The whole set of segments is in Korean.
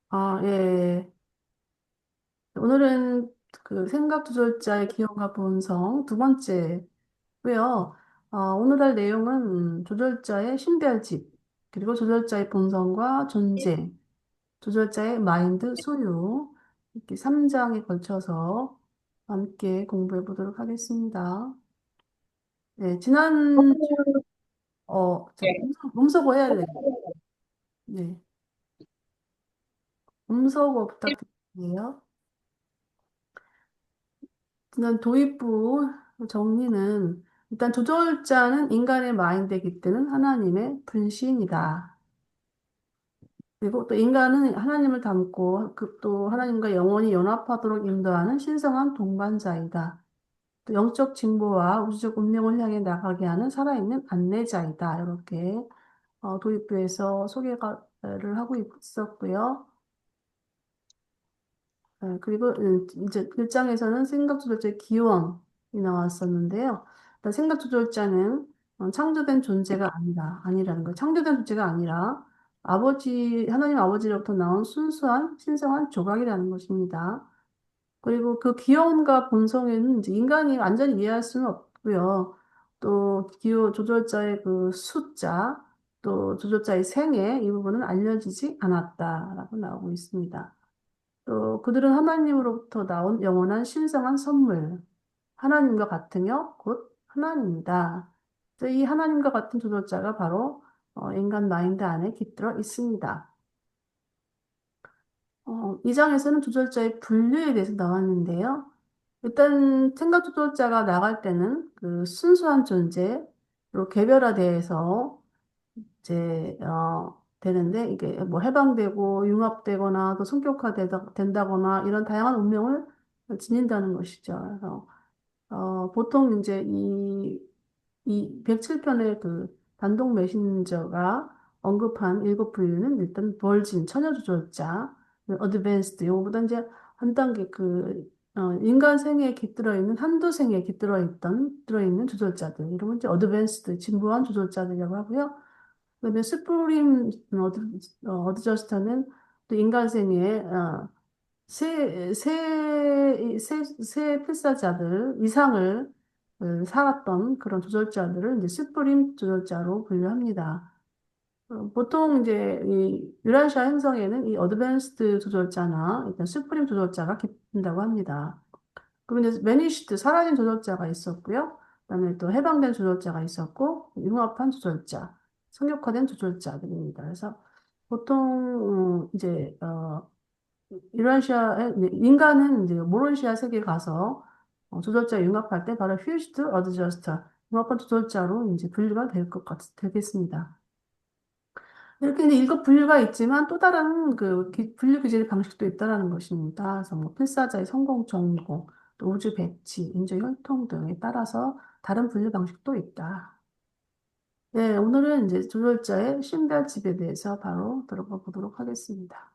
아, 예. 오늘은 그 생각 조절자의 기억과 본성 두 번째고요. 오늘 할 내용은 조절자의 신별집, 그리고 조절자의 본성과 존재, 조절자의 마인드 소유, 이렇게 3장에 걸쳐서 함께 공부해 보도록 하겠습니다. 네, 음소거 해야 돼요. 네, 음소거 부탁드릴게요. 지난 도입부 정리는 일단 조절자는 인간의 마인드이기 때는 하나님의 분신이다. 그리고 또 인간은 하나님을 닮고 또 하나님과 영원히 연합하도록 인도하는 신성한 동반자이다. 또 영적 진보와 우주적 운명을 향해 나가게 하는 살아있는 안내자이다. 이렇게 도입부에서 소개를 하고 있었고요. 그리고 이제 1장에서는 생각조절자의 기원이 나왔었는데요. 일단 생각조절자는 창조된 존재가 아니라는 거예요. 창조된 존재가 아니라 하나님 아버지로부터 나온 순수한 신성한 조각이라는 것입니다. 그리고 그 기원과 본성에는 이제 인간이 완전히 이해할 수는 없고요. 또 기호 조절자의 그 숫자, 또 조절자의 생애 이 부분은 알려지지 않았다라고 나오고 있습니다. 또 그들은 하나님으로부터 나온 영원한 신성한 선물, 하나님과 같으며 곧 하나님이다. 그래서 이 하나님과 같은 조절자가 바로 인간 마인드 안에 깃들어 있습니다. 이 장에서는 조절자의 분류에 대해서 나왔는데요. 일단 생각 조절자가 나갈 때는 그 순수한 존재로 개별화돼서 이제 되는데 이게 뭐 해방되고 융합되거나 또 성격화된다거나 이런 다양한 운명을 지닌다는 것이죠. 그래서 보통 이제 이 107편의 그 단독 메신저가 언급한 일곱 분류는 일단 벌진, 처녀 조절자, 어드밴스드, 요거보다 이제 한 단계 인간 생애에 깃들어 있는 한두 생애에 들어있는 조절자들, 이런 건 이제 어드밴스드, 진보한 조절자들이라고 하고요. 그다음에 스프림 어드저스터는 또 인간 생애에 새 필사자들 이상을 살았던 그런 조절자들을 이제 스프림 조절자로 분류합니다. 보통 이제 이 유라시아 행성에는 이 어드밴스드 조절자나 일단 스프림 조절자가 깃든다고 합니다. 그리고 이제 매니시드 사라진 조절자가 있었고요. 그다음에 또 해방된 조절자가 있었고 융합한 조절자, 성격화된 조절자들입니다. 그래서 보통 이제 인간은 이제 모론시아 세계에 가서 조절자 융합할 때 바로 휴지드 어드저스터 융합한 조절자로 이제 분류가 되겠습니다. 이렇게 이제 일곱 분류가 있지만 또 다른 분류 기준의 방식도 있다라는 것입니다. 그래서 뭐 필사자의 성공 정공, 또 우주 배치, 인조 혈통 등에 따라서 다른 분류 방식도 있다. 네, 오늘은 이제 조절자의 신별집에 대해서 바로 들어가 보도록 하겠습니다.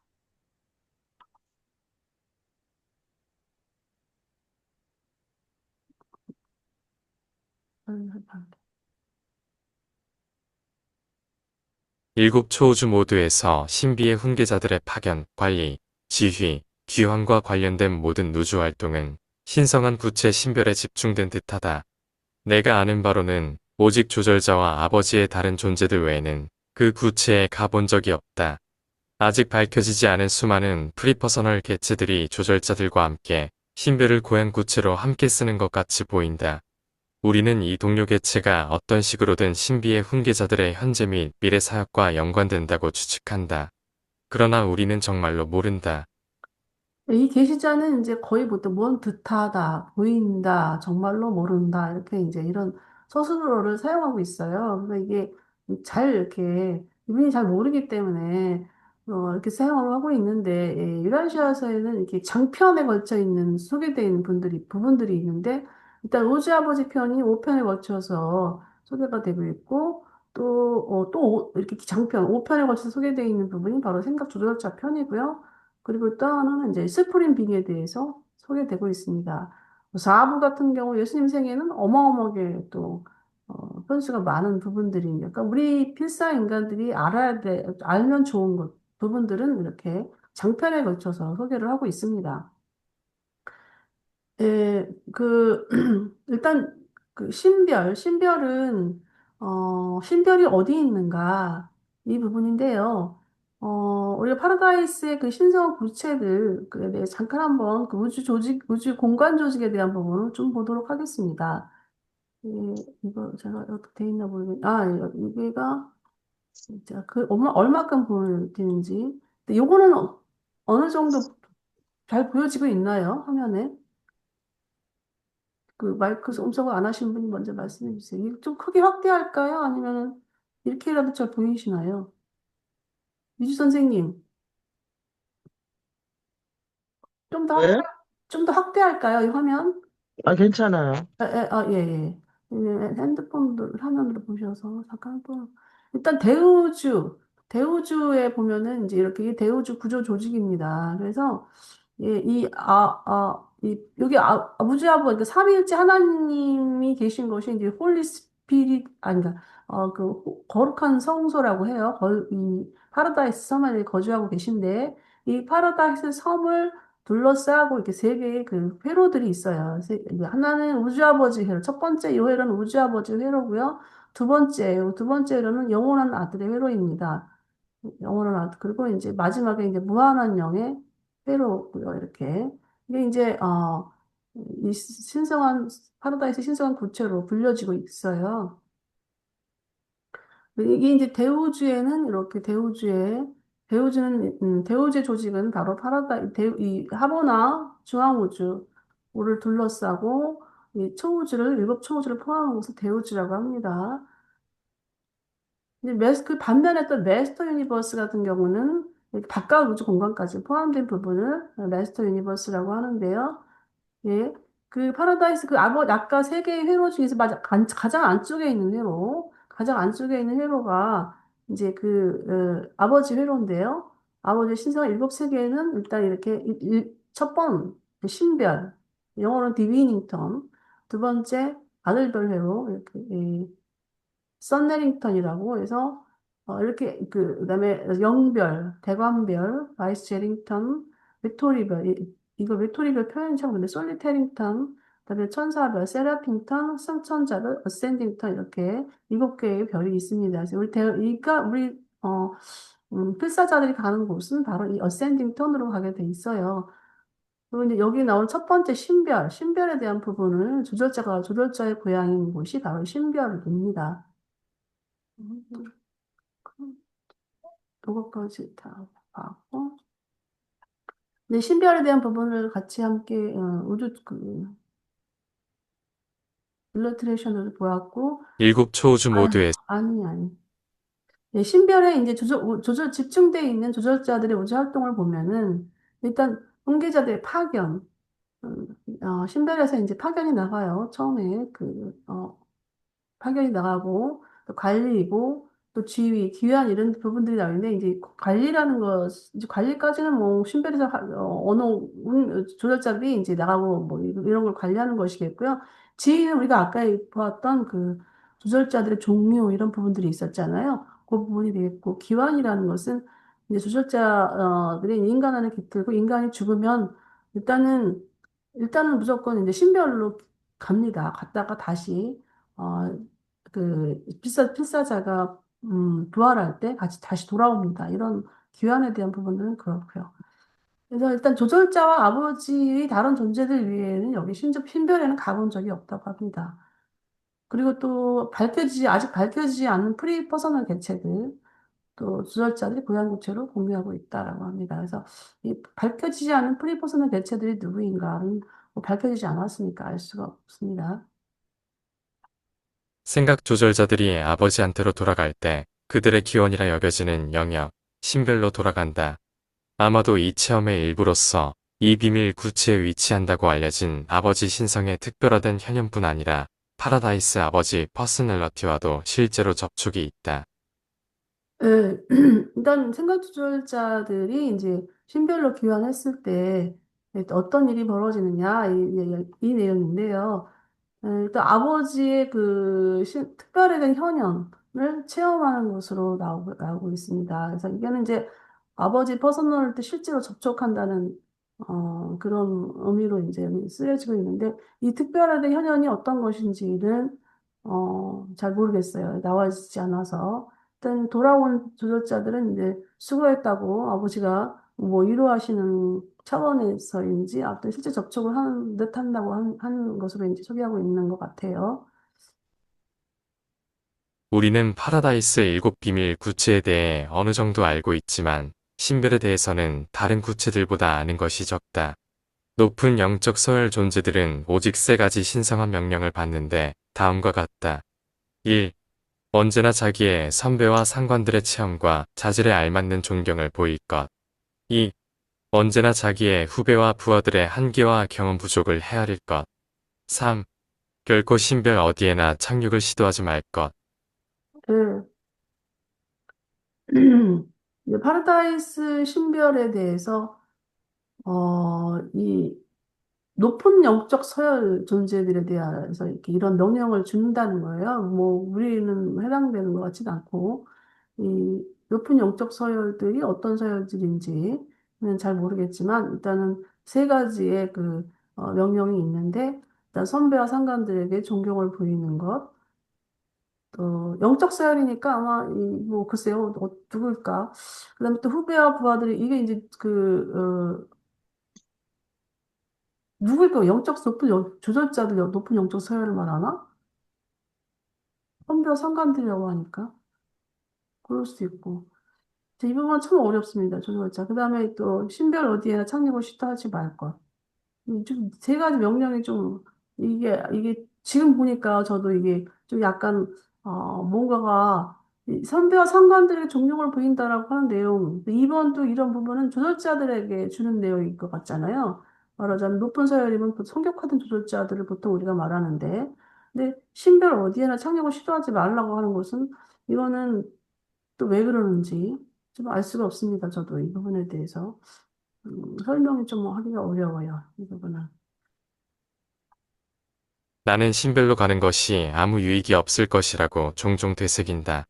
일곱 초우주 모두에서 신비의 훈계자들의 파견, 관리, 지휘, 귀환과 관련된 모든 우주 활동은 신성한 구체 신별에 집중된 듯하다. 내가 아는 바로는 오직 조절자와 아버지의 다른 존재들 외에는 그 구체에 가본 적이 없다. 아직 밝혀지지 않은 수많은 프리퍼서널 개체들이 조절자들과 함께 신별을 고양 구체로 함께 쓰는 것 같이 보인다. 우리는 이 동료 개체가 어떤 식으로든 신비의 훈계자들의 현재 및 미래 사역과 연관된다고 추측한다. 그러나 우리는 정말로 모른다. 이 계시자는 이제 거의 보통 뭔 듯하다, 보인다, 정말로 모른다, 이렇게 이제 이런 서술어를 사용하고 있어요. 그래서 이게 잘 이렇게, 이분이 잘 모르기 때문에, 이렇게 사용을 하고 있는데, 예, 유라시아서에는 이렇게 장편에 걸쳐 있는, 소개되어 있는 부분들이 있는데, 일단 오즈아버지 편이 5편에 걸쳐서 소개가 되고 있고, 이렇게 장편, 5편에 걸쳐서 소개되어 있는 부분이 바로 생각 조절자 편이고요. 그리고 또 하나는 이제 스프링 빙에 대해서 소개되고 있습니다. 4부 같은 경우 예수님 생애는 어마어마하게 또 편수가 많은 부분들이 그러니까 우리 필사 인간들이 알아야 돼 알면 좋은 것 부분들은 이렇게 장편에 걸쳐서 소개를 하고 있습니다. 예, 일단, 신별은, 신별이 어디 있는가, 이 부분인데요. 우리가 파라다이스의 그 신성 구체들에 대해 잠깐 한번 그 우주 공간 조직에 대한 부분을 좀 보도록 하겠습니다. 예, 이거 제가 어떻게 돼 있나 모르겠, 여기가, 제가 얼마큼 보여지는지. 근데 요거는 어느 정도 잘 보여지고 있나요? 화면에? 그 마이크 음성을 안 하신 분이 먼저 말씀해 주세요. 이거 좀 크게 확대할까요? 아니면 이렇게라도 잘 보이시나요? 유지 선생님, 좀 더 확대, 네? 좀 더 확대할까요? 이 화면? 아, 괜찮아요. 예, 예. 핸드폰도 화면으로 보셔서 잠깐 또 일단 대우주에 보면은 이제 이렇게 이 대우주 구조 조직입니다. 그래서 예, 여기 무지아버, 그 삼위일체 하나님이 계신 것이 이제 홀리 스피릿, 아니다, 거룩한 성소라고 해요. 이 파라다이스 섬 안에 거주하고 계신데, 이 파라다이스 섬을 둘러싸고 이렇게 세 개의 그 회로들이 있어요. 이게 하나는 우주아버지 회로, 첫 번째 이 회로는 우주아버지 회로고요. 두 번째 회로는 영원한 아들의 회로입니다. 영원한 아들. 그리고 이제 마지막에 이제 무한한 영의 회로고요. 이렇게. 이게 이제, 이 파라다이스 신성한 구체로 불려지고 있어요. 이게 이제 대우주의 조직은 바로 이 하버나 중앙우주를 둘러싸고 일곱 초우주를 포함한 것을 대우주라고 합니다. 근데 그 반면에 또 메스터 유니버스 같은 경우는 이렇게 바깥 우주 공간까지 포함된 부분을 메스터 유니버스라고 하는데요. 예. 그 파라다이스 아까 세 개의 회로 중에서 가장 안쪽에 있는 가장 안쪽에 있는 회로가 이제 아버지 회로인데요. 아버지 신성 일곱 세계는 일단 이렇게 첫 번, 신별, 영어로는 디비닝턴, 두 번째 아들별 회로, 이렇게, 썬내링턴이라고 해서 이렇게 그다음에 영별, 대관별, 바이스 제링턴, 외톨이별 이거 외톨이별 표현이 참 근데 솔리테링턴, 그다음에 천사별, 세라핀턴, 승천자별, 어센딩턴 이렇게 일곱 개의 별이 있습니다. 그래서 우리 필사자들이 가는 곳은 바로 이 어센딩턴으로 가게 돼 있어요. 그리고 이제 여기 나온 첫 번째 신별에 대한 부분을 조절자의 고향인 곳이 바로 신별입니다. 요거까지 다 봤고. 네, 신별에 대한 부분을 같이 함께, 일러스트레이션으로 보았고, 일곱 초우주 아유, 모두에 아니. 네, 신별에 이제 집중되어 있는 조절자들의 우주 활동을 보면은, 일단, 훈계자들의 파견, 신별에서 이제 파견이 나가요. 처음에 파견이 나가고 또 관리이고 또 지휘, 기한 이런 부분들이 나오는데 이제 관리라는 것, 이제 관리까지는 뭐 신별에서 어느 조절자들이 이제 나가고 뭐 이런 걸 관리하는 것이겠고요. 지휘는 우리가 아까 보았던 그 조절자들의 종류 이런 부분들이 있었잖아요. 그 부분이 되겠고 기완이라는 것은 이제 조절자들이 인간안에 깃들고 인간이 죽으면 일단은 무조건 이제 신별로 갑니다. 갔다가 다시 어, 필사자가 부활할 때 같이 다시 돌아옵니다. 이런 귀환에 대한 부분들은 그렇고요. 그래서 일단 조절자와 아버지의 다른 존재들 위에는 여기 신별에는 가본 적이 없다고 합니다. 그리고 또 아직 밝혀지지 않는 프리퍼서널 개체들, 또 조절자들이 고양구체로 공유하고 있다라고 합니다. 그래서 이 밝혀지지 않은 프리퍼서널 개체들이 누구인가는 뭐 밝혀지지 않았으니까 알 수가 없습니다. 생각 조절자들이 아버지한테로 돌아갈 때 그들의 기원이라 여겨지는 영역, 신별로 돌아간다. 아마도 이 체험의 일부로서 이 비밀 구치에 위치한다고 알려진 아버지 신성의 특별화된 현현뿐 아니라 파라다이스 아버지 퍼스널러티와도 실제로 접촉이 있다. 예, 일단 생각 조절자들이 이제 신별로 귀환했을 때 어떤 일이 벌어지느냐 이 내용인데요. 일단 아버지의 특별히 된 현현을 체험하는 것으로 나오고 있습니다. 그래서 이거는 이제 아버지 퍼스널 때 실제로 접촉한다는 그런 의미로 이제 쓰여지고 있는데 이 특별하게 현현이 어떤 것인지는 잘 모르겠어요. 나와 있지 않아서. 일단 돌아온 조절자들은 이제 수고했다고 아버지가 뭐 위로하시는 차원에서인지 아무튼 실제 접촉을 하는 듯 한다고 하는 것으로 이제 소개하고 있는 것 같아요. 우리는 파라다이스 일곱 비밀 구체에 대해 어느 정도 알고 있지만 신별에 대해서는 다른 구체들보다 아는 것이 적다. 높은 영적 서열 존재들은 오직 세 가지 신성한 명령을 받는데 다음과 같다. 1. 언제나 자기의 선배와 상관들의 체험과 자질에 알맞는 존경을 보일 것. 2. 언제나 자기의 후배와 부하들의 한계와 경험 부족을 헤아릴 것. 3. 결코 신별 어디에나 착륙을 시도하지 말 것. 네. 이제 파라다이스 신별에 대해서 이 높은 영적 서열 존재들에 대해서 이렇게 이런 명령을 준다는 거예요. 뭐 우리는 해당되는 것 같지는 않고 이 높은 영적 서열들이 어떤 서열들인지는 잘 모르겠지만 일단은 세 가지의 명령이 있는데 일단 선배와 상관들에게 존경을 보이는 것. 또 영적 서열이니까 아마 뭐 글쎄요 누굴까? 그다음에 또 후배와 부하들이 이게 이제 누굴까? 조절자들 높은 영적 서열을 말하나? 선별 상관들이라고 하니까 그럴 수도 있고. 이 부분은 참 어렵습니다. 조절자. 그다음에 또 신별 어디에나 착륙을 시도하지 말 것. 좀 세 가지 명령이 좀 이게 지금 보니까 저도 이게 좀 약간 뭔가가 이 선배와 상관들에게 존경을 보인다라고 하는 내용. 2번도 이런 부분은 조절자들에게 주는 내용일 것 같잖아요. 말하자면 높은 서열이면 또 성격화된 조절자들을 보통 우리가 말하는데, 근데 신별 어디에나 착륙을 시도하지 말라고 하는 것은 이거는 또 왜 그러는지 좀 알 수가 없습니다. 저도 이 부분에 대해서 설명이 좀 하기가 어려워요. 이 부분은. 나는 신별로 가는 것이 아무 유익이 없을 것이라고 종종 되새긴다.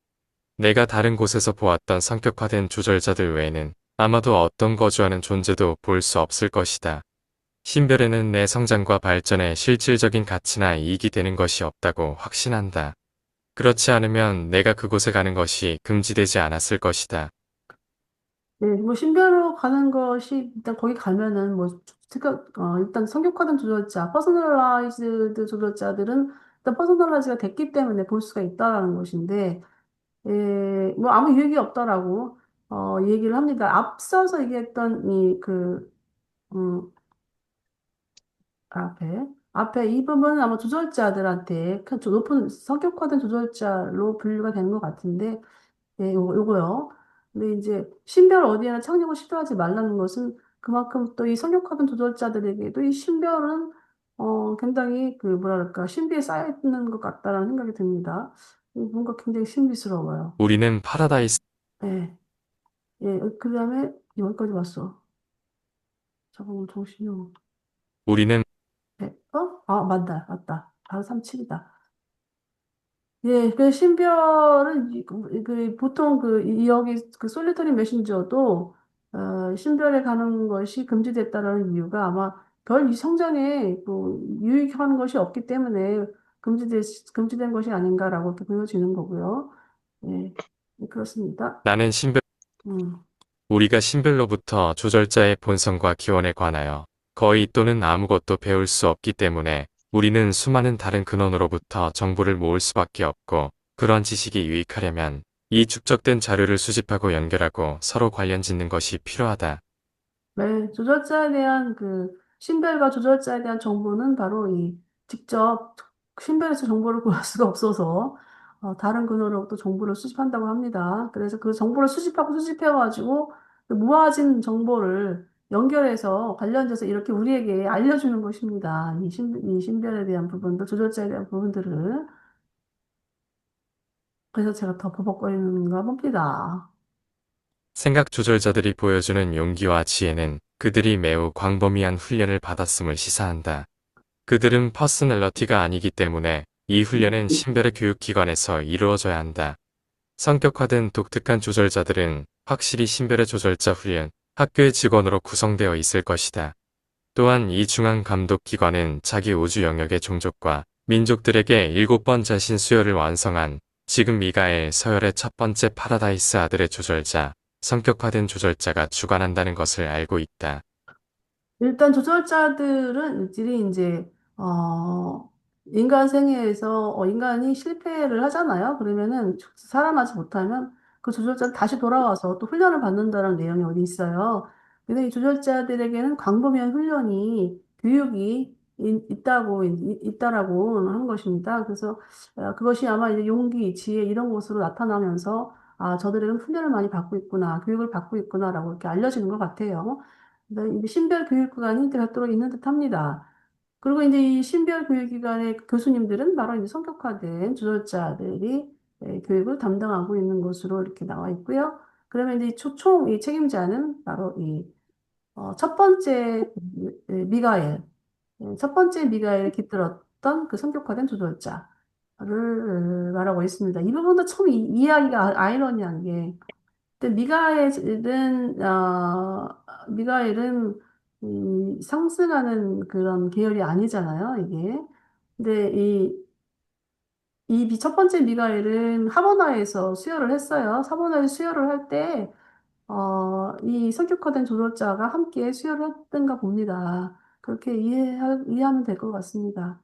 내가 다른 곳에서 보았던 성격화된 조절자들 외에는 아마도 어떤 거주하는 존재도 볼 수 없을 것이다. 신별에는 내 성장과 발전에 실질적인 가치나 이익이 되는 것이 없다고 확신한다. 그렇지 않으면 내가 그곳에 가는 것이 금지되지 않았을 것이다. 네, 뭐 신별로 가는 것이 일단 거기 가면은 뭐 일단 성격화된 조절자, 퍼스널라이즈드 조절자들은 일단 퍼스널라이즈가 됐기 때문에 볼 수가 있다라는 것인데, 뭐 아무 유익이 없다라고 얘기를 합니다. 앞서서 얘기했던 음, 앞에 이 부분은 아마 조절자들한테 높은 성격화된 조절자로 분류가 되는 것 같은데. 네, 요거요. 근데 이제 신별 어디에나 착륙을 시도하지 말라는 것은 그만큼 또 이 성역학원 조절자들에게도 이 신별은 굉장히 뭐랄까 신비에 쌓여 있는 것 같다라는 생각이 듭니다. 뭔가 굉장히 신비스러워요. 우리는 파라다이스, 네, 예, 그다음에 여기까지 왔어. 잠깐만 정신이 없. 우리는 네, 맞다, 맞다. 바로 37이다. 예, 그 신별은 보통 여기 솔리터리 메신저도 신별에 가는 것이 금지됐다라는 이유가 아마 별 이 성장에 유익하는 것이 없기 때문에 금지된 것이 아닌가라고 이렇게 보여지는 거고요. 예, 네, 그렇습니다. 나는 신별, 음, 우리가 신별로부터 조절자의 본성과 기원에 관하여 거의 또는 아무것도 배울 수 없기 때문에 우리는 수많은 다른 근원으로부터 정보를 모을 수밖에 없고 그런 지식이 유익하려면 이 축적된 자료를 수집하고 연결하고 서로 관련 짓는 것이 필요하다. 네, 조절자에 대한 신별과 조절자에 대한 정보는 바로 직접 신별에서 정보를 구할 수가 없어서 다른 근원으로부터 정보를 수집한다고 합니다. 그래서 그 정보를 수집하고 수집해가지고 그 모아진 정보를 연결해서 관련돼서 이렇게 우리에게 알려주는 것입니다. 이 신별에 대한 부분도 조절자에 대한 부분들을. 그래서 제가 더 버벅거리는가 봅니다. 생각 조절자들이 보여주는 용기와 지혜는 그들이 매우 광범위한 훈련을 받았음을 시사한다. 그들은 퍼스널러티가 아니기 때문에 이 훈련은 신별의 교육기관에서 이루어져야 한다. 성격화된 독특한 조절자들은 확실히 신별의 조절자 훈련, 학교의 직원으로 구성되어 있을 것이다. 또한 이 중앙감독기관은 자기 우주 영역의 종족과 민족들에게 7번 자신 수혈을 완성한 지금 미가엘 서열의 첫 번째 파라다이스 아들의 조절자, 성격화된 조절자가 주관한다는 것을 알고 있다. 일단 조절자들은 이들이 이제 인간 생애에서 인간이 실패를 하잖아요. 그러면은 살아나지 못하면 그 조절자는 다시 돌아와서 또 훈련을 받는다는 내용이 어디 있어요. 근데 이 조절자들에게는 광범위한 훈련이 교육이 있다라고 하는 것입니다. 그래서 그것이 아마 이제 용기, 지혜 이런 것으로 나타나면서 아, 저들은 훈련을 많이 받고 있구나, 교육을 받고 있구나라고 이렇게 알려지는 것 같아요. 네, 이제 신별 교육기관이 별도로 있는 듯합니다. 그리고 이제 이 신별 교육기관의 교수님들은 바로 이제 성격화된 조절자들이 교육을 담당하고 있는 것으로 이렇게 나와 있고요. 그러면 이제 초총 이 책임자는 바로 이 첫 번째 미가엘, 첫 번째 미가엘에 깃들었던 그 성격화된 조절자를 말하고 있습니다. 이 부분도 참 이야기가 아이러니한 게 근데 미가엘은 상승하는 그런 계열이 아니잖아요, 이게. 근데 이 첫 번째 미가엘은 하버나에서 수혈을 했어요. 하버나에서 수혈을 할 때, 이 성격화된 조절자가 함께 수혈을 했던가 봅니다. 그렇게 이해하면 될 것 같습니다.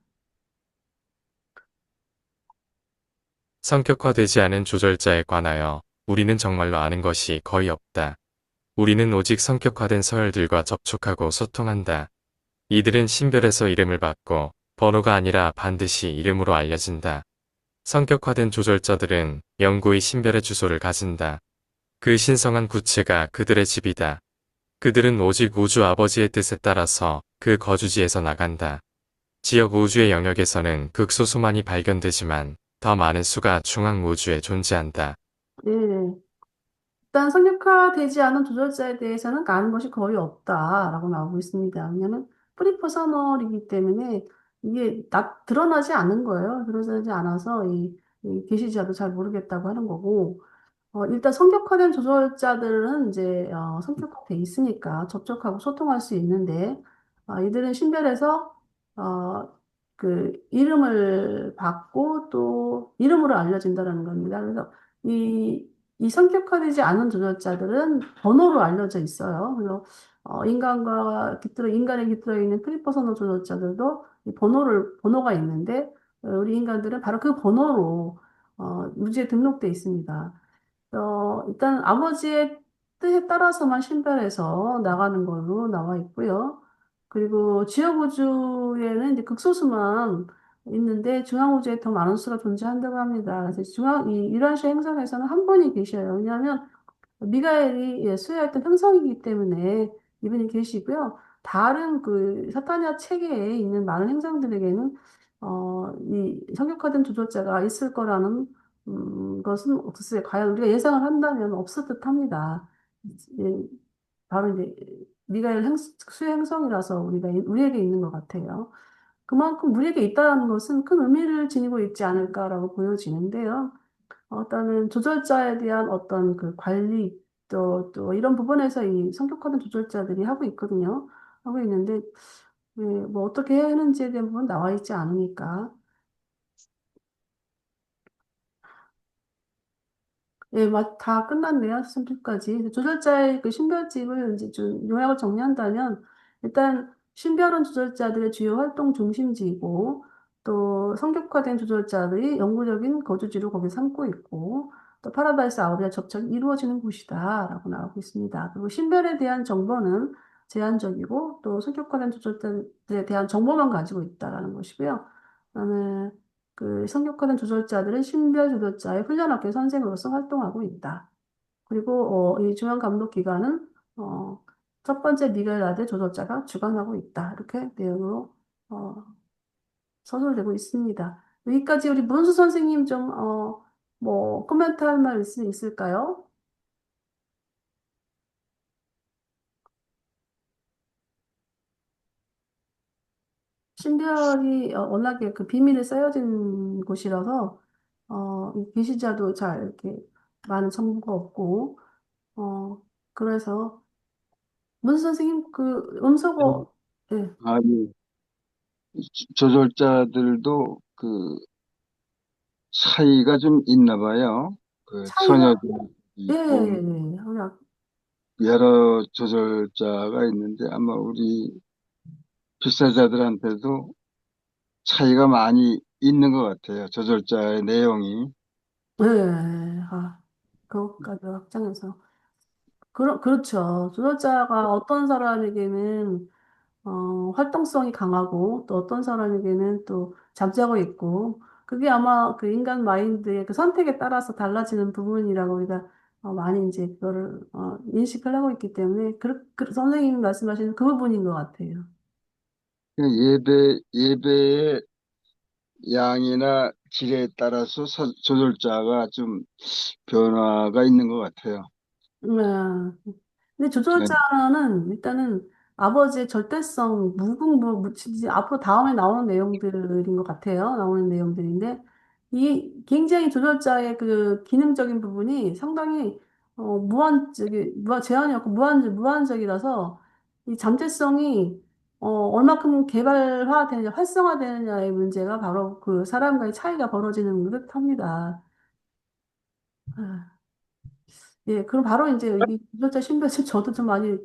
성격화되지 않은 조절자에 관하여 우리는 정말로 아는 것이 거의 없다. 우리는 오직 성격화된 서열들과 접촉하고 소통한다. 이들은 신별에서 이름을 받고 번호가 아니라 반드시 이름으로 알려진다. 성격화된 조절자들은 영구히 신별의 주소를 가진다. 그 신성한 구체가 그들의 집이다. 그들은 오직 우주 아버지의 뜻에 따라서 그 거주지에서 나간다. 지역 우주의 영역에서는 극소수만이 발견되지만 더 많은 수가 중앙 우주에 존재한다. 네. 일단 성격화되지 않은 조절자에 대해서는 아는 것이 거의 없다라고 나오고 있습니다. 왜냐하면 프리퍼서널이기 때문에 이게 드러나지 않은 거예요. 드러나지 않아서 이 게시자도 잘 모르겠다고 하는 거고 일단 성격화된 조절자들은 이제 성격화돼 있으니까 접촉하고 소통할 수 있는데 이들은 신별에서 어, 그 이름을 받고 또 이름으로 알려진다는 겁니다. 그래서 이, 이 성격화되지 않은 조절자들은 번호로 알려져 있어요. 그래서 인간에 깃들어 있는 프리퍼소널 조절자들도 이 번호가 있는데 우리 인간들은 바로 그 번호로 무지에 등록돼 있습니다. 일단 아버지의 뜻에 따라서만 신별해서 나가는 걸로 나와 있고요. 그리고 지역 우주에는 이제 극소수만 있는데 중앙 우주에 더 많은 수가 존재한다고 합니다. 그래서 이 유라시아 행성에서는 한 분이 계셔요. 왜냐하면 미가엘이 수여했던 행성이기 때문에 이분이 계시고요. 다른 그 사타니아 체계에 있는 많은 행성들에게는 이 성격화된 조절자가 있을 거라는 것은 글쎄 과연 우리가 예상을 한다면 없을 듯합니다. 예, 바로 이제 미가엘 수의 행성이라서 우리에게 있는 것 같아요. 그만큼 우리에게 있다는 것은 큰 의미를 지니고 있지 않을까라고 보여지는데요. 일단은 조절자에 대한 어떤 그 관리 또 이런 부분에서 이 성격화된 조절자들이 하고 있거든요. 하고 있는데 뭐 어떻게 해야 하는지에 대한 부분 나와 있지 않으니까 예, 다 끝났네요. 선택까지. 조절자의 그 신별집을 이제 좀 요약을 정리한다면, 일단 신별은 조절자들의 주요 활동 중심지이고, 또 성격화된 조절자들이 영구적인 거주지로 거기 삼고 있고, 또 파라다이스 아우리와 접촉이 이루어지는 곳이다라고 나오고 있습니다. 그리고 신별에 대한 정보는 제한적이고, 또 성격화된 조절자들에 대한 정보만 가지고 있다라는 것이고요. 그다음에 그 성격화된 조절자들은 신별 조절자의 훈련학교 선생으로서 활동하고 있다. 그리고 이 중앙감독기관은 첫 번째 미겔 라데 조절자가 주관하고 있다. 이렇게 내용으로 어, 서술되고 있습니다. 여기까지 우리 문수 선생님 좀 뭐 코멘트 할 말 있을까요? 신별이 워낙에 그 비밀에 쌓여진 곳이라서 이 게시자도 잘 이렇게 많은 정보가 없고 어, 그래서 문수 선생님 그 음소거 예, 아니, 조절자들도 그 차이가 좀 있나 봐요. 그 차이가 처녀도 예, 있고 예, 예. 여러 조절자가 있는데 아마 우리 필사자들한테도 차이가 많이 있는 것 같아요. 조절자의 내용이. 예, 그것까지 확장해서 그렇죠. 조절자가 어떤 사람에게는 활동성이 강하고 또 어떤 사람에게는 또 잠자고 있고 그게 아마 그 인간 마인드의 그 선택에 따라서 달라지는 부분이라고 우리가 많이 이제 그거를 인식을 하고 있기 때문에 선생님 말씀하시는 그 부분인 것 같아요. 그냥 예배의 양이나 질에 따라서 조절자가 좀 변화가 있는 것 같아요. 근데 네. 조절자는 일단은 아버지의 절대성, 이제 앞으로 다음에 나오는 내용들인 것 같아요. 나오는 내용들인데, 이 굉장히 조절자의 그 기능적인 부분이 상당히 제한이 없고 무한적이라서 이 잠재성이 얼마큼 개발화되느냐, 활성화되느냐의 문제가 바로 그 사람과의 차이가 벌어지는 듯 합니다. 예, 그럼 바로 이제 이 조절자 신변에서 저도 좀 많이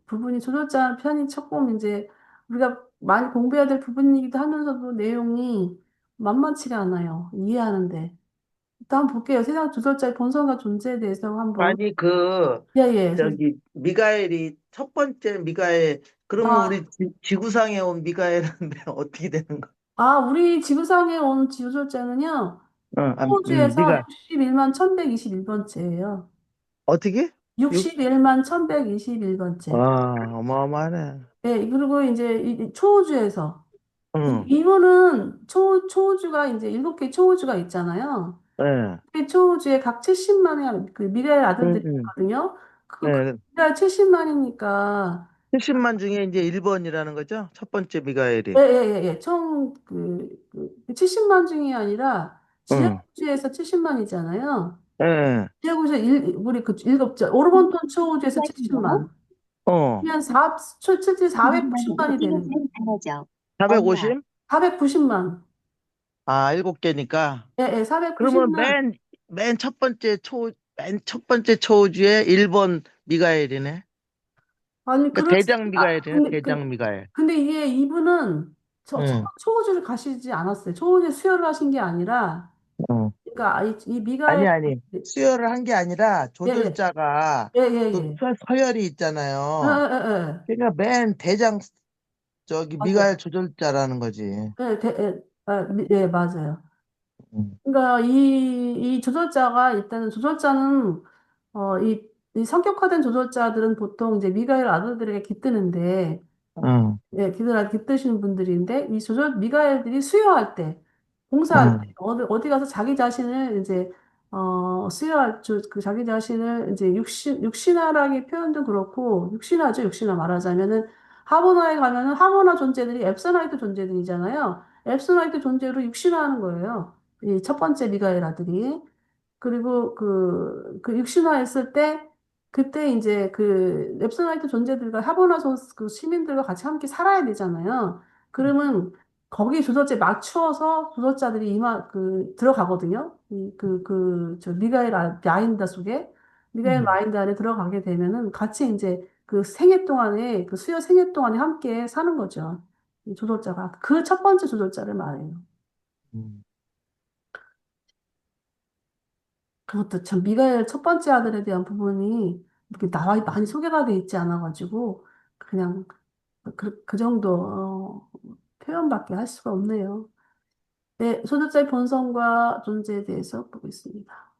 부분이 조절자 편이 조금 이제 우리가 많이 공부해야 될 부분이기도 하면서도 내용이 만만치가 않아요. 이해하는데. 일단 한번 볼게요. 세상 조절자의 본성과 존재에 대해서 한번. 아니, 예, 예. 미가엘이, 첫 번째 미가엘, 그러면 아, 우리 지구상에 온 미가엘인데 어떻게 되는 거야? 우리 지구상에 온 조절자는요, 호주에서 미가, 61만 1121번째예요. 어떻게? 61만 1121번째. 와, 어마어마하네. 예, 그리고 이제 초우주에서 응, 이분은 초우주가 이제 7개 초우주가 있잖아요. 예, 그 초우주에 각 70만의 그 미래의 응, 아들들이 응. 있거든요. 그 예, 미래 70만이니까 70만 중에 이제 1번이라는 거죠? 첫 번째 미가엘이. 예예예 총 70만 중이 아니라 응, 지하우주에서 70만이잖아요. 예, 지하우주에서 우리 그 일곱째 오르몬톤 초우주에서 70만. 어, 그냥 490만이 되는 450? 490만. 아, 7개니까. 예, 그러면 490만. 맨 첫 번째 초우주에 1번 미가엘이네. 아니, 그러니까 그렇지. 대장 미가엘이네, 근데, 대장 미가엘. 근데 이게 이분은 응, 초우주를 가시지 않았어요. 초우주에 수혈을 하신 게 아니라, 응. 그러니까 이 미가엘, 아니, 아니. 수혈을 한 게 아니라 예, 예, 조절자가 예, 예, 그 예. 서열이 예, 있잖아요. 예, 예. 그러니까 맨 대장, 맞아요. 미가엘 조절자라는 거지. 예, 예, 맞아요. 응, 그러니까 이 조절자가 일단은 조절자는 이 성격화된 조절자들은 보통 이제 미가엘 아들들에게 깃드는데 응, 예, 깃드시는 분들인데 이 미가엘들이 수요할 때 봉사할 때 응, 어디 가서 자기 자신을 이제 그 자기 자신을 이제 육신화라기 표현도 그렇고 육신화죠. 육신화 말하자면은 하버나에 가면은 하버나 존재들이 앱서나이트 존재들이잖아요. 앱서나이트 존재로 육신화하는 거예요. 이 첫 번째 미가엘 아들이. 그리고 그 육신화했을 때, 그때 이제 그 랩소나이트 존재들과 하버나소 그 시민들과 같이 함께 살아야 되잖아요. 그러면 거기 조절자에 맞추어서 조절자들이 들어가거든요. 저 마인드 속에. 미가엘 응, 마인드 안에 들어가게 되면은 같이 이제 그 생애 동안에, 그 수요 생애 동안에 함께 사는 거죠. 이 조절자가. 그 첫 번째 조절자를 말해요. 응. 그것도 참 미가엘 첫 번째 아들에 대한 부분이 이렇게 나와 많이 소개가 돼 있지 않아가지고 그냥 그 정도 표현밖에 할 수가 없네요. 네, 소득자의 본성과 존재에 대해서 보겠습니다.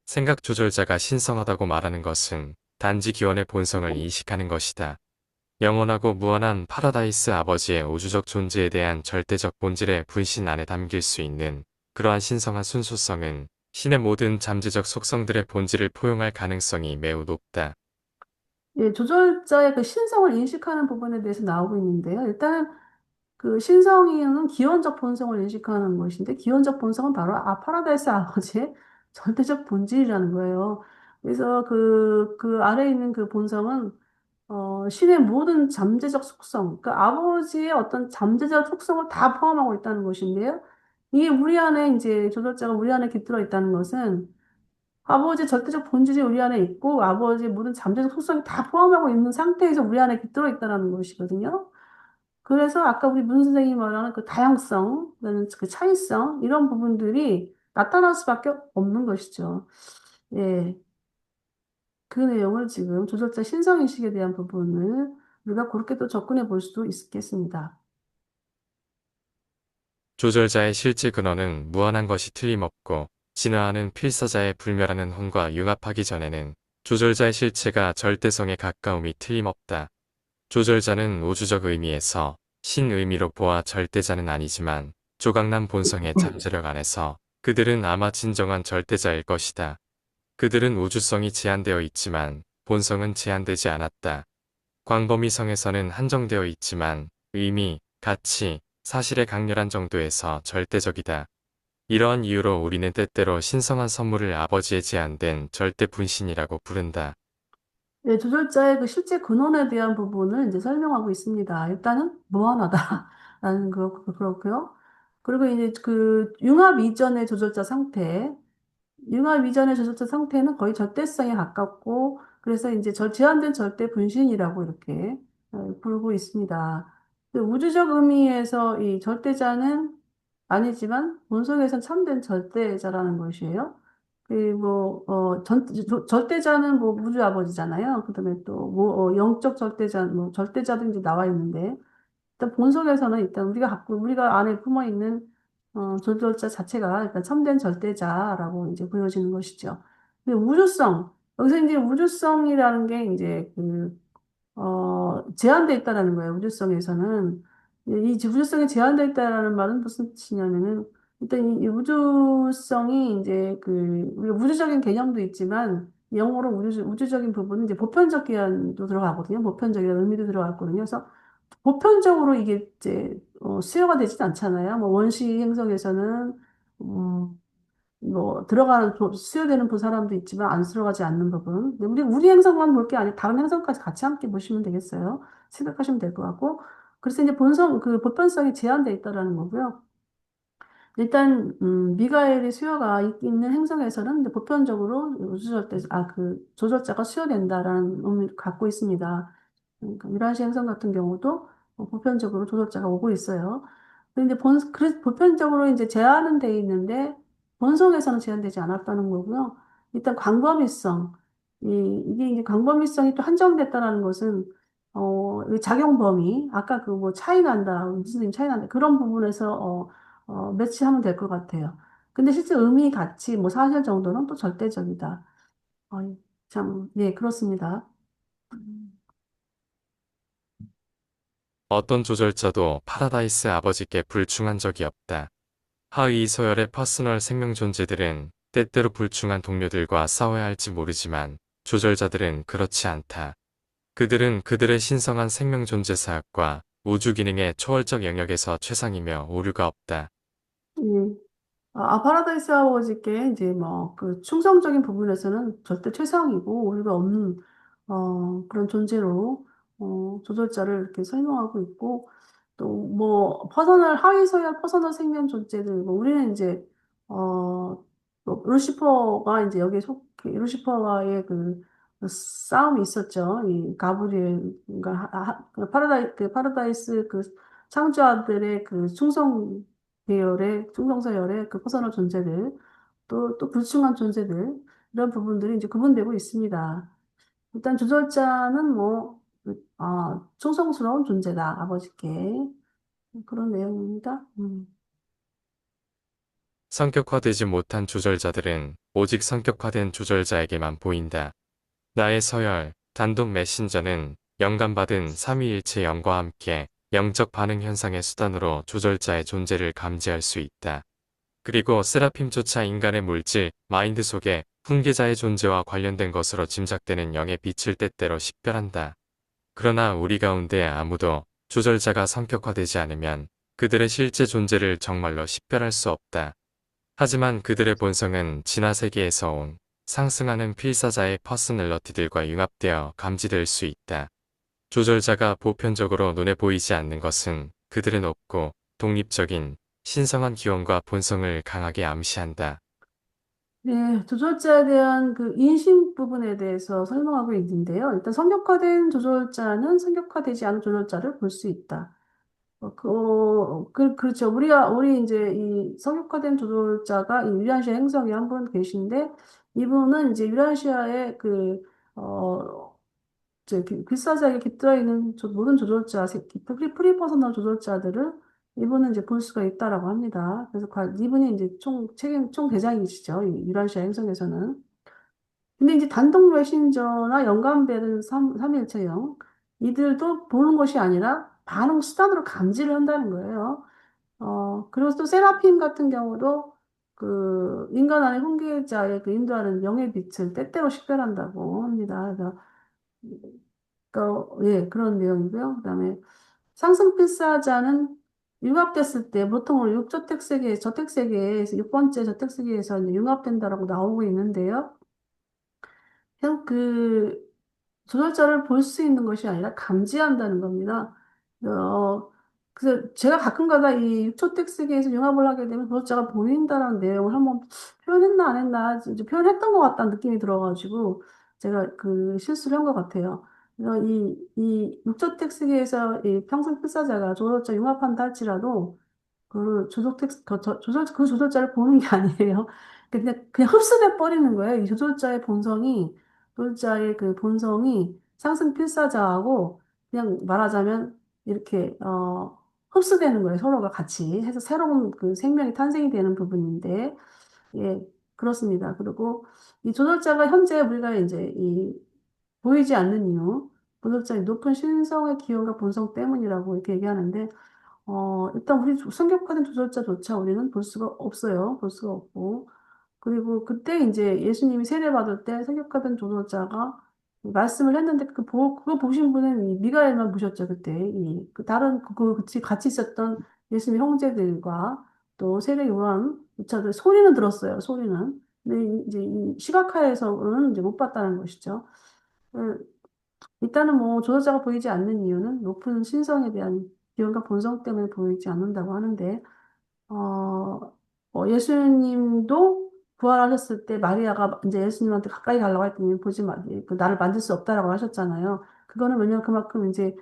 생각 조절자가 신성하다고 말하는 것은 단지 기원의 본성을 인식하는 것이다. 영원하고 무한한 파라다이스 아버지의 우주적 존재에 대한 절대적 본질의 분신 안에 담길 수 있는 그러한 신성한 순수성은 신의 모든 잠재적 속성들의 본질을 포용할 가능성이 매우 높다. 예, 조절자의 그 신성을 인식하는 부분에 대해서 나오고 있는데요. 일단은 그 신성이는 기원적 본성을 인식하는 것인데 기원적 본성은 바로 파라다이스 아버지의 절대적 본질이라는 거예요. 그래서 그 아래에 있는 그 본성은 신의 모든 잠재적 속성, 그러니까 아버지의 어떤 잠재적 속성을 다 포함하고 있다는 것인데요. 이게 우리 안에 이제 조절자가 우리 안에 깃들어 있다는 것은 아버지의 절대적 본질이 우리 안에 있고 아버지의 모든 잠재적 속성이 다 포함하고 있는 상태에서 우리 안에 깃들어 있다는 것이거든요. 그래서 아까 우리 문 선생님이 말하는 그 다양성, 그다음에 그 차이성 이런 부분들이 나타날 수밖에 없는 것이죠. 예, 그 내용을 지금 조절자 신성인식에 대한 부분을 우리가 그렇게 또 접근해 볼 수도 있겠습니다. 조절자의 실제 근원은 무한한 것이 틀림없고 진화하는 필사자의 불멸하는 혼과 융합하기 전에는 조절자의 실체가 절대성에 가까움이 틀림없다. 조절자는 우주적 의미에서 신 의미로 보아 절대자는 아니지만 조각난 본성의 잠재력 안에서 그들은 아마 진정한 절대자일 것이다. 그들은 우주성이 제한되어 있지만 본성은 제한되지 않았다. 광범위성에서는 한정되어 있지만 의미, 가치, 사실의 강렬한 정도에서 절대적이다. 이러한 이유로 우리는 때때로 신성한 선물을 아버지의 제한된 절대 분신이라고 부른다. 예, 조절자의 그 실제 근원에 대한 부분을 이제 설명하고 있습니다. 일단은 무한하다라는 그렇고요. 그리고 이제 그 융합 이전의 조절자 상태, 융합 이전의 조절자 상태는 거의 절대성에 가깝고, 그래서 이제 제한된 절대 분신이라고 이렇게 부르고 있습니다. 그 우주적 의미에서 이 절대자는 아니지만 본성에선 참된 절대자라는 것이에요. 절대자는 뭐 우주 아버지잖아요. 그다음에 또 뭐 영적 절대자, 뭐 절대자도 이제 나와 있는데 일단 본성에서는 일단 우리가 안에 품어 있는 조절자 자체가 일단 참된 절대자라고 이제 보여지는 것이죠. 근데 여기서 이제 우주성이라는 게 이제 제한돼 있다라는 거예요. 우주성에서는. 우주성이 제한돼 있다라는 말은 무슨 뜻이냐면은, 일단 이 우주성이 이제 우리가 우주적인 개념도 있지만, 영어로 우주적인 부분은 이제 보편적 개념도 들어가거든요. 보편적인 의미도 들어갔거든요. 그래서 보편적으로 이게 이제, 수요가 되진 않잖아요. 뭐 원시 행성에서는, 음, 뭐 수요되는 그 사람도 있지만 안 들어가지 않는 부분. 근데 우리 행성만 볼 게 아니라 다른 행성까지 같이 함께 보시면 되겠어요. 생각하시면 될 것 같고. 그래서 이제 보편성이 제한되어 있다라는 거고요. 일단 미가엘의 수요가 있는 행성에서는 이제 보편적으로 조절자가 수요된다라는 의미를 갖고 있습니다. 그러니까 미라시 행성 같은 경우도 보편적으로 조절자가 오고 있어요. 근데 보편적으로 이제 제한은 돼 있는데 본성에서는 제한되지 않았다는 거고요. 일단 광범위성, 이게 이제 광범위성이 또 한정됐다는 것은 이 작용 범위, 아까 그 뭐 차이 난다, 무슨 차이 난다 그런 부분에서 매치하면 될 것 같아요. 근데 실제 의미, 가치, 뭐 사실 정도는 또 절대적이다. 참, 예, 그렇습니다. 어떤 조절자도 파라다이스 아버지께 불충한 적이 없다. 하의 서열의 퍼스널 생명 존재들은 때때로 불충한 동료들과 싸워야 할지 모르지만 조절자들은 그렇지 않다. 그들은 그들의 신성한 생명 존재 사역과 우주 기능의 초월적 영역에서 최상이며 오류가 없다. 예. 파라다이스 아워즈께 이제 뭐 그 충성적인 부분에서는 절대 최상이고 오류가 없는 그런 존재로 조절자를 이렇게 설명하고 있고 또 뭐 하위 서열 퍼서널 생명 존재들 뭐 우리는 이제 뭐 루시퍼가 이제 여기에 루시퍼와의 그 싸움이 있었죠. 이 가브리엘 그러니까 파라다이스 그 창조자들의 그 충성서열의 그 퍼서널 존재들, 또 불충한 존재들, 이런 부분들이 이제 구분되고 있습니다. 일단 조절자는 충성스러운 존재다, 아버지께. 그런 내용입니다. 성격화되지 못한 조절자들은 오직 성격화된 조절자에게만 보인다. 나의 서열, 단독 메신저는 영감받은 삼위일체 영과 함께 영적 반응 현상의 수단으로 조절자의 존재를 감지할 수 있다. 그리고 세라핌조차 인간의 물질, 마인드 속에 훈계자의 존재와 관련된 것으로 짐작되는 영의 빛을 때때로 식별한다. 그러나 우리 가운데 아무도 조절자가 성격화되지 않으면 그들의 실제 존재를 정말로 식별할 수 없다. 하지만 그들의 본성은 진화 세계에서 온 상승하는 필사자의 퍼스널러티들과 융합되어 감지될 수 있다. 조절자가 보편적으로 눈에 보이지 않는 것은 그들은 없고 독립적인 신성한 기원과 본성을 강하게 암시한다. 네, 조절자에 대한 그 인식 부분에 대해서 설명하고 있는데요. 일단 성격화된 조절자는 성격화되지 않은 조절자를 볼 수 있다. 그렇죠. 우리 이제 이 성역화된 조절자가 이 유란시아 행성에 한 분 계신데, 이분은 이제 유란시아의 글사자에 깃들어 있는 모든 조절자, 프리퍼소널 조절자들을 이분은 이제 볼 수가 있다라고 합니다. 그래서 이분이 이제 총 대장이시죠. 이 유란시아 행성에서는. 근데 이제 단독 메신저나 연관되는 삼일체형, 이들도 보는 것이 아니라 반응 수단으로 감지를 한다는 거예요. 그리고 또 세라핌 같은 경우도 그 인간 안의 훈계자의 그 인도하는 명예 빛을 때때로 식별한다고 합니다. 예, 그런 내용이고요. 그다음에 상승필사자는 융합됐을 때 보통 저택세계에서 6번째 저택세계에서 이제 융합된다라고 나오고 있는데요. 그냥 조절자를 볼 수 있는 것이 아니라 감지한다는 겁니다. 어, 그래서 제가 가끔가다 이 육초택 쓰기에서 융합을 하게 되면 조절자가 보인다는 내용을 한번 표현했나 안 했나 이제 표현했던 것 같다는 느낌이 들어가지고 제가 그 실수를 한 것 같아요. 그래서 이 육초택 쓰기에서 이 평생 필사자가 조절자 융합한다 할지라도 그 조절자를 보는 게 아니에요. 그냥 흡수돼 버리는 거예요. 이 조절자의 그 본성이 상승 필사자하고 그냥 말하자면 이렇게, 흡수되는 거예요. 서로가 같이 해서 새로운 그 생명이 탄생이 되는 부분인데, 예, 그렇습니다. 그리고 이 조절자가 현재 우리가 이제 보이지 않는 이유, 조절자의 높은 신성의 기원과 본성 때문이라고 이렇게 얘기하는데, 일단 우리 성격화된 조절자조차 우리는 볼 수가 없어요. 볼 수가 없고. 그리고 그때 이제 예수님이 세례받을 때 성격화된 조절자가 말씀을 했는데 그거 보신 분은 이 미가엘만 보셨죠. 그때. 다른 같이 있었던 예수님의 형제들과 또 세례 요한조차도 소리는 들었어요. 소리는. 근데 이제 이 시각화에서는 이제 못 봤다는 것이죠. 어, 일단은 뭐 조절자가 보이지 않는 이유는 높은 신성에 대한 기원과 본성 때문에 보이지 않는다고 하는데, 예수님도 부활하셨을 때 마리아가 이제 예수님한테 가까이 가려고 했더니 보지 마, 그 나를 만질 수 없다라고 하셨잖아요. 그거는 왜냐면 그만큼 이제,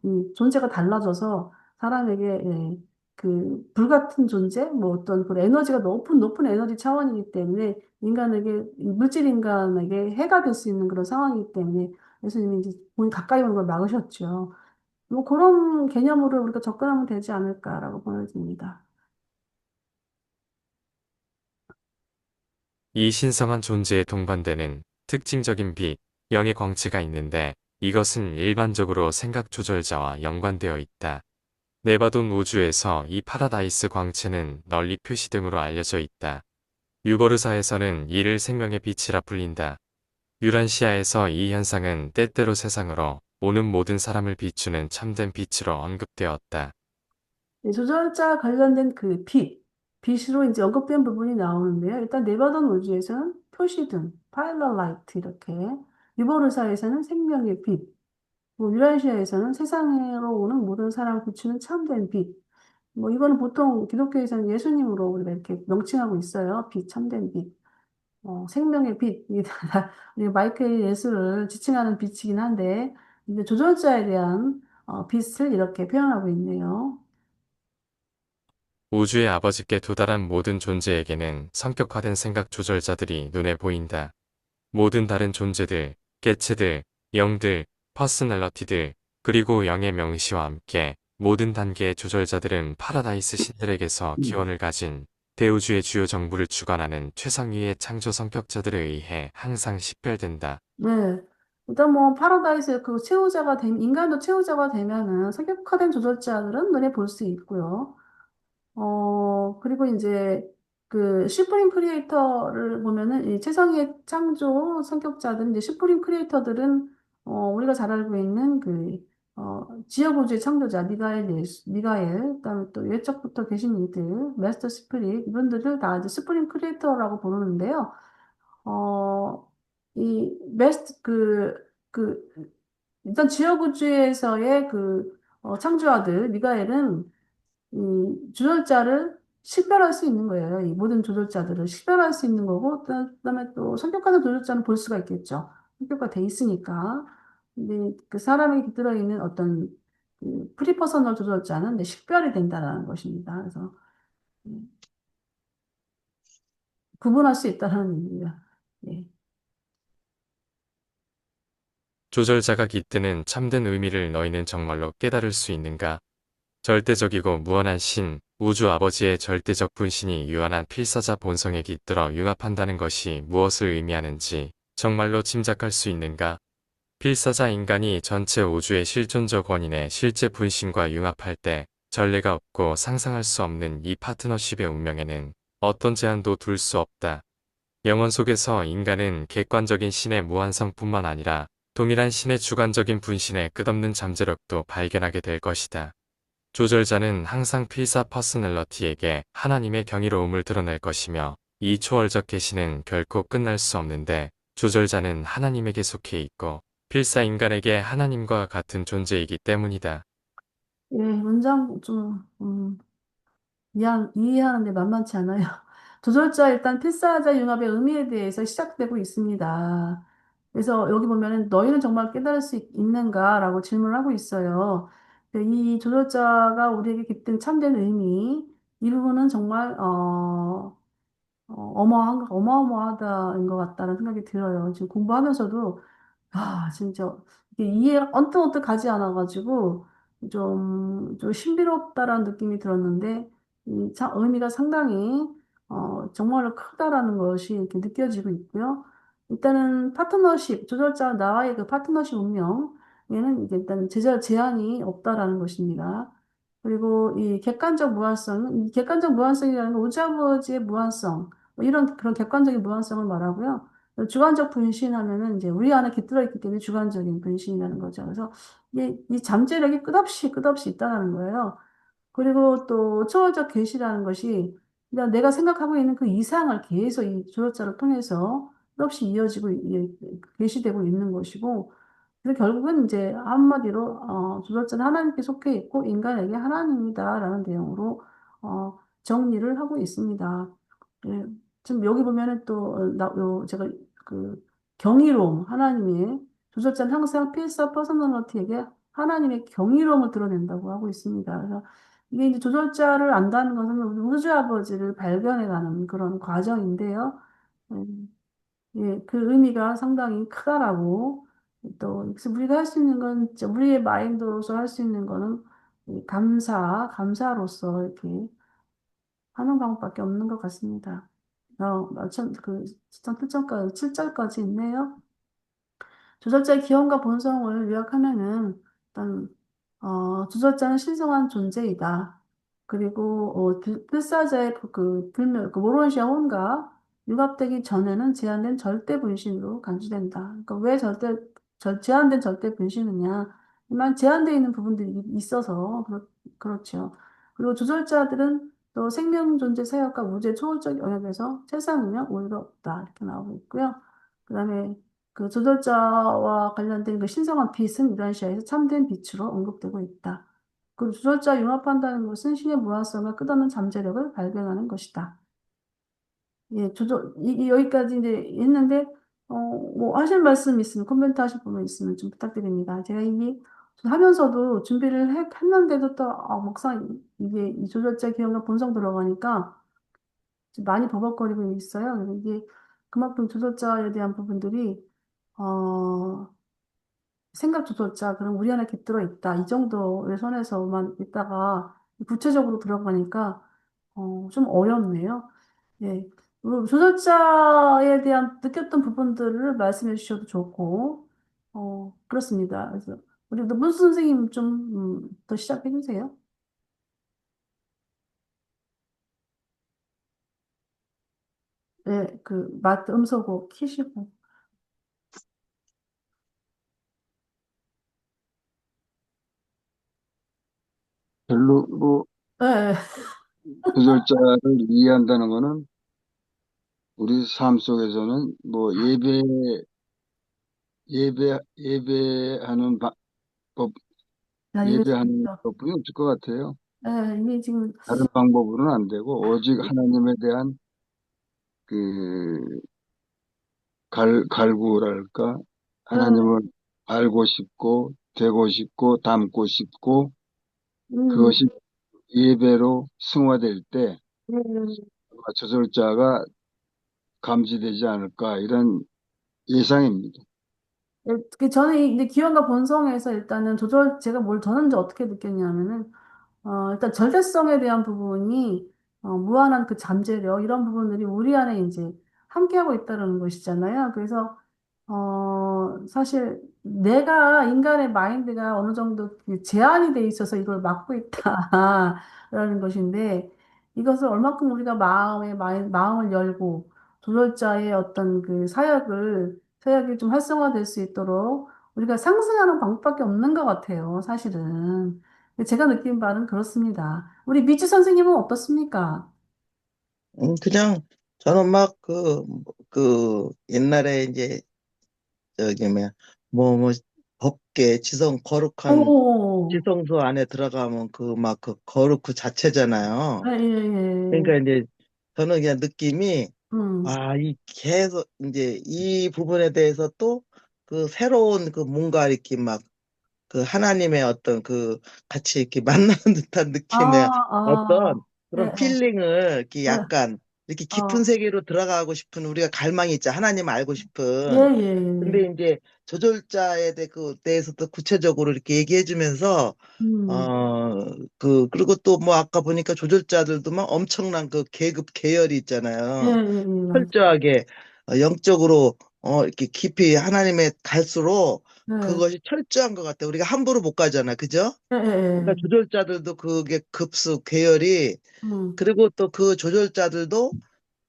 이 존재가 달라져서 사람에게, 예, 그 불같은 존재, 뭐 어떤 그 에너지가 높은 에너지 차원이기 때문에 이 물질 인간에게 해가 될 수 있는 그런 상황이기 때문에 예수님이 이제 본인 가까이 오는 걸 막으셨죠. 뭐 그런 개념으로 우리가 접근하면 되지 않을까라고 보여집니다. 이 신성한 존재에 동반되는 특징적인 빛, 영의 광채가 있는데 이것은 일반적으로 생각 조절자와 연관되어 있다. 네바돈 우주에서 이 파라다이스 광채는 널리 표시됨으로 알려져 있다. 유버르사에서는 이를 생명의 빛이라 불린다. 유란시아에서 이 현상은 때때로 세상으로 오는 모든 사람을 비추는 참된 빛으로 언급되었다. 조절자 관련된 빛으로 이제 언급된 부분이 나오는데요. 일단 네바던 우주에서는 표시등, 파일럿라이트 이렇게, 유보르사에서는 생명의 빛, 뭐 유라시아에서는 세상으로 오는 모든 사람을 비추는 참된 빛. 뭐 이거는 보통 기독교에서는 예수님으로 우리가 이렇게 명칭하고 있어요. 빛, 참된 빛. 생명의 빛. 이게 다 우리 마이클 예수를 지칭하는 빛이긴 한데, 이제 조절자에 대한 빛을 이렇게 표현하고 있네요. 우주의 아버지께 도달한 모든 존재에게는 성격화된 생각 조절자들이 눈에 보인다. 모든 다른 존재들, 개체들, 영들, 퍼스널러티들, 그리고 영의 명시와 함께 모든 단계의 조절자들은 파라다이스 신들에게서 기원을 가진 대우주의 주요 정부를 주관하는 최상위의 창조 성격자들에 의해 항상 식별된다. 네. 일단 뭐 파라다이스 인간도 채우자가 되면은 성격화된 조절자들은 눈에 볼 수 있고요. 그리고 이제 그 슈프림 크리에이터를 보면은 이 최상위의 창조 성격자들은 이제 슈프림 크리에이터들은 우리가 잘 알고 있는 지역우주의 창조자 미가엘, 그다음에 또 예적부터 계신 이들, 마스터 스피릿 이분들을 다 이제 슈프림 크리에이터라고 부르는데요. 어, 이 메스트 일단 지어구주에서의 창조아들 미가엘은 이 조절자를 식별할 수 있는 거예요. 이 모든 조절자들을 식별할 수 있는 거고, 그다음에 또 성격하는 조절자는 볼 수가 있겠죠. 성격화 돼 있으니까. 근데 그 사람이 깃들어 있는 어떤 그 프리퍼서널 조절자는 이제 식별이 된다라는 것입니다. 그래서 음, 구분할 수 있다는 의미입니다. 예. 조절자가 깃드는 참된 의미를 너희는 정말로 깨달을 수 있는가? 절대적이고 무한한 신, 우주 아버지의 절대적 분신이 유한한 필사자 본성에 깃들어 융합한다는 것이 무엇을 의미하는지 정말로 짐작할 수 있는가? 필사자 인간이 전체 우주의 실존적 원인의 실제 분신과 융합할 때 전례가 없고 상상할 수 없는 이 파트너십의 운명에는 어떤 제한도 둘 수 없다. 영원 속에서 인간은 객관적인 신의 무한성뿐만 아니라 동일한 신의 주관적인 분신의 끝없는 잠재력도 발견하게 될 것이다. 조절자는 항상 필사 퍼스널러티에게 하나님의 경이로움을 드러낼 것이며 이 초월적 계시는 결코 끝날 수 없는데 조절자는 하나님에게 속해 있고 필사 인간에게 하나님과 같은 존재이기 때문이다. 예, 문장 좀, 이해하는데 만만치 않아요. 조절자 일단 필사자 융합의 의미에 대해서 시작되고 있습니다. 그래서 여기 보면은 너희는 정말 깨달을 수 있는가라고 질문을 하고 있어요. 근데 이 조절자가 우리에게 깃든 참된 의미, 이 부분은 정말 어마어마하다인 것 같다는 생각이 들어요. 지금 공부하면서도 진짜 이게 이해가 언뜻언뜻 가지 않아가지고 좀 신비롭다라는 느낌이 들었는데 의미가 상당히 정말로 크다라는 것이 이렇게 느껴지고 있고요. 일단은 파트너십, 조절자와 나와의 그 파트너십 운명, 얘는 이제 일단 제한이 없다라는 것입니다. 그리고 이 객관적 무한성이라는 건 오지아버지의 무한성, 뭐 이런 그런 객관적인 무한성을 말하고요. 주관적 분신하면은 이제 우리 안에 깃들어 있기 때문에 주관적인 분신이라는 거죠. 그래서 이 잠재력이 끝없이 있다는 거예요. 그리고 또 초월적 계시라는 것이 그냥 내가 생각하고 있는 그 이상을 계속 이 조력자를 통해서 끝없이 이어지고 계시되고 있는 것이고 그래서 결국은 이제 한마디로 조력자는 하나님께 속해 있고 인간에게 하나님이다라는 내용으로 정리를 하고 있습니다. 예, 지금 여기 보면은 또 제가 그 경이로움 하나님의 조절자는 항상 필사 퍼스널리티에게 하나님의 경이로움을 드러낸다고 하고 있습니다. 그래서 이게 이제 조절자를 안다는 것은 우리 우주 아버지를 발견해가는 그런 과정인데요. 음, 예, 그 의미가 상당히 크다라고 또 그래서 우리가 할 수 있는 건 진짜 우리의 마인드로서 할 수 있는 거는 이 감사로서 이렇게 하는 방법밖에 없는 것 같습니다. 마찬 그 7절까지 있네요. 조설자의 기원과 본성을 요약하면은 일단 조설자는 신성한 존재이다. 그리고 필사자의 모로시아 혼과 융합되기 전에는 제한된 절대 분신으로 간주된다. 그러니까 왜 제한된 절대 분신이냐? 만 제한되어 있는 부분들이 있어서 그렇죠. 그리고 조설자들은 또 생명 존재 사역과 우주의 초월적 영역에서 세상이면 오히려 없다. 이렇게 나오고 있고요. 그다음에 그 조절자와 관련된 그 신성한 빛은 유라시아에서 참된 빛으로 언급되고 있다. 그 조절자 융합한다는 것은 신의 무한성과 끝없는 잠재력을 발견하는 것이다. 예, 여기까지 이제 했는데, 뭐 하실 말씀 있으면, 코멘트 하실 부분 있으면 좀 부탁드립니다. 제가 하면서도 준비를 했는데도 또, 막상 이게 이 조절자 기억과 본성 들어가니까 좀 많이 버벅거리고 있어요. 그래서 이게 그만큼 조절자에 대한 부분들이, 어, 생각 조절자, 그럼 우리 안에 깃들어 있다. 이 정도의 선에서만 있다가 구체적으로 들어가니까 좀 어렵네요. 예. 조절자에 대한 느꼈던 부분들을 말씀해 주셔도 좋고, 그렇습니다. 그래서 우리 문수 선생님 좀 더 시작해 주세요. 네, 마트 음소거 키시고. 별로 뭐 네, 조절자를 이해한다는 거는 우리 삶 속에서는 뭐 예배하는 법, 야, 이거 예배하는 진짜, 것뿐이 없을 것 같아요. 이게 지금, 다른 방법으로는 안 되고, 오직 하나님에 대한 그 갈구랄까? 예, 하나님을 알고 싶고, 되고 싶고, 닮고 싶고, 음, 그것이 예배로 승화될 때, 음, 저절자가 감지되지 않을까, 이런 예상입니다. 저는 이제 기원과 본성에서 일단은 제가 뭘 저는 이제 어떻게 느꼈냐면은, 일단 절대성에 대한 부분이 무한한 그 잠재력 이런 부분들이 우리 안에 이제 함께하고 있다는 것이잖아요. 그래서 사실 내가 인간의 마인드가 어느 정도 그 제한이 돼 있어서 이걸 막고 있다라는 것인데 이것을 얼마큼 우리가 마음을 열고 조절자의 어떤 그 사역이 좀 활성화될 수 있도록 우리가 상승하는 방법밖에 없는 것 같아요. 사실은. 제가 느낀 바는 그렇습니다. 우리 미주 선생님은 어떻습니까? 그냥 저는 막 옛날에 이제 저기 뭐야 뭐 법계 지성 거룩한 오, 지성소 안에 들어가면 그 막 그 거룩 그 자체잖아요. 예, 예, 예. 그러니까 이제 저는 그냥 느낌이 음, 아, 이 계속 이제 이 부분에 대해서 또 그 새로운 그 뭔가 이렇게 막 그 하나님의 어떤 그 같이 이렇게 만나는 듯한 아, 느낌의 어떤 예, 그런 예, 필링을 이렇게 예, 약간 이렇게 깊은 어, 세계로 들어가고 싶은 우리가 갈망이 있죠. 하나님 알고 예, 싶은. 예, 예. 근데 이제 조절자에 대해서도 구체적으로 이렇게 얘기해 주면서 음, 어, 그리고 또 뭐 아까 보니까 조절자들도 막 엄청난 그 계급 계열이 예, 예, 있잖아요. 예, 맞아요. 철저하게 영적으로 이렇게 깊이 하나님에 갈수록 예, 그것이 철저한 것 같아요. 우리가 함부로 못 가잖아. 그죠? 예, 예, 그러니까 예. 조절자들도 그게 급수, 계열이 음, 그리고 또 그 조절자들도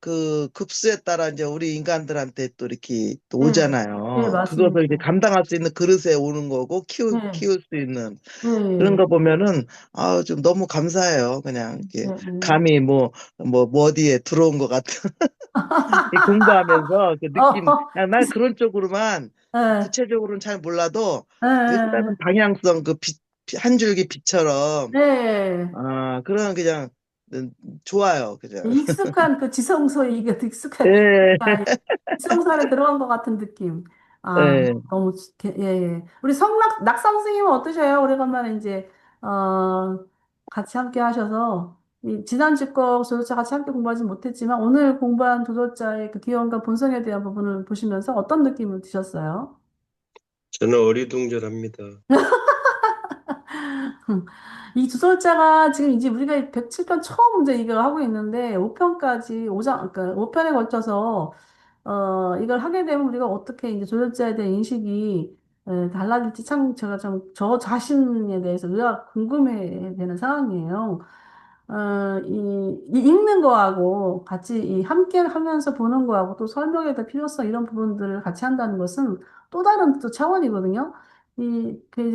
그 급수에 따라 이제 우리 인간들한테 또 이렇게 또 예, 예, 오잖아요. 그것을 이제 맞습니다. 감당할 수 있는 그릇에 오는 거고 예, 키울 수 있는 그런 예, 거 보면은 아, 좀 너무 감사해요. 그냥 예, 이렇게 예. 감히 뭐 어디에 들어온 것 같은 이 공부하면서 그 느낌, 어, 야, 난 그런 쪽으로만 예, 구체적으로는 잘 몰라도 예, 일단은 방향성 한 줄기 빛처럼 예. 아 그런 그냥 좋아요 그냥. 익숙한 그 지성소에 이게 익숙한 예, 아니 지성소 안에 들어간 것 같은 느낌. 아 예. 너무 예, 예. 우리 낙상 선생님은 어떠셔요? 오래간만에 이제 같이 함께 하셔서 지난주 거 조조자 같이 함께 공부하지 못했지만 오늘 공부한 조조자의 그 기원과 본성에 대한 부분을 보시면서 어떤 느낌을 드셨어요? 저는 어리둥절합니다. 이 주설자가 지금 이제 우리가 107편 처음 이제 이걸 하고 있는데 5편까지 그러니까 5편에 걸쳐서 이걸 하게 되면 우리가 어떻게 이제 조절자에 대한 인식이 달라질지 참 제가 좀 저 자신에 대해서 의아 궁금해 되는 상황이에요. 이 읽는 거하고 같이 이 함께 하면서 보는 거하고 또 설명에 대한 필요성 이런 부분들을 같이 한다는 것은 또 다른 또 차원이거든요.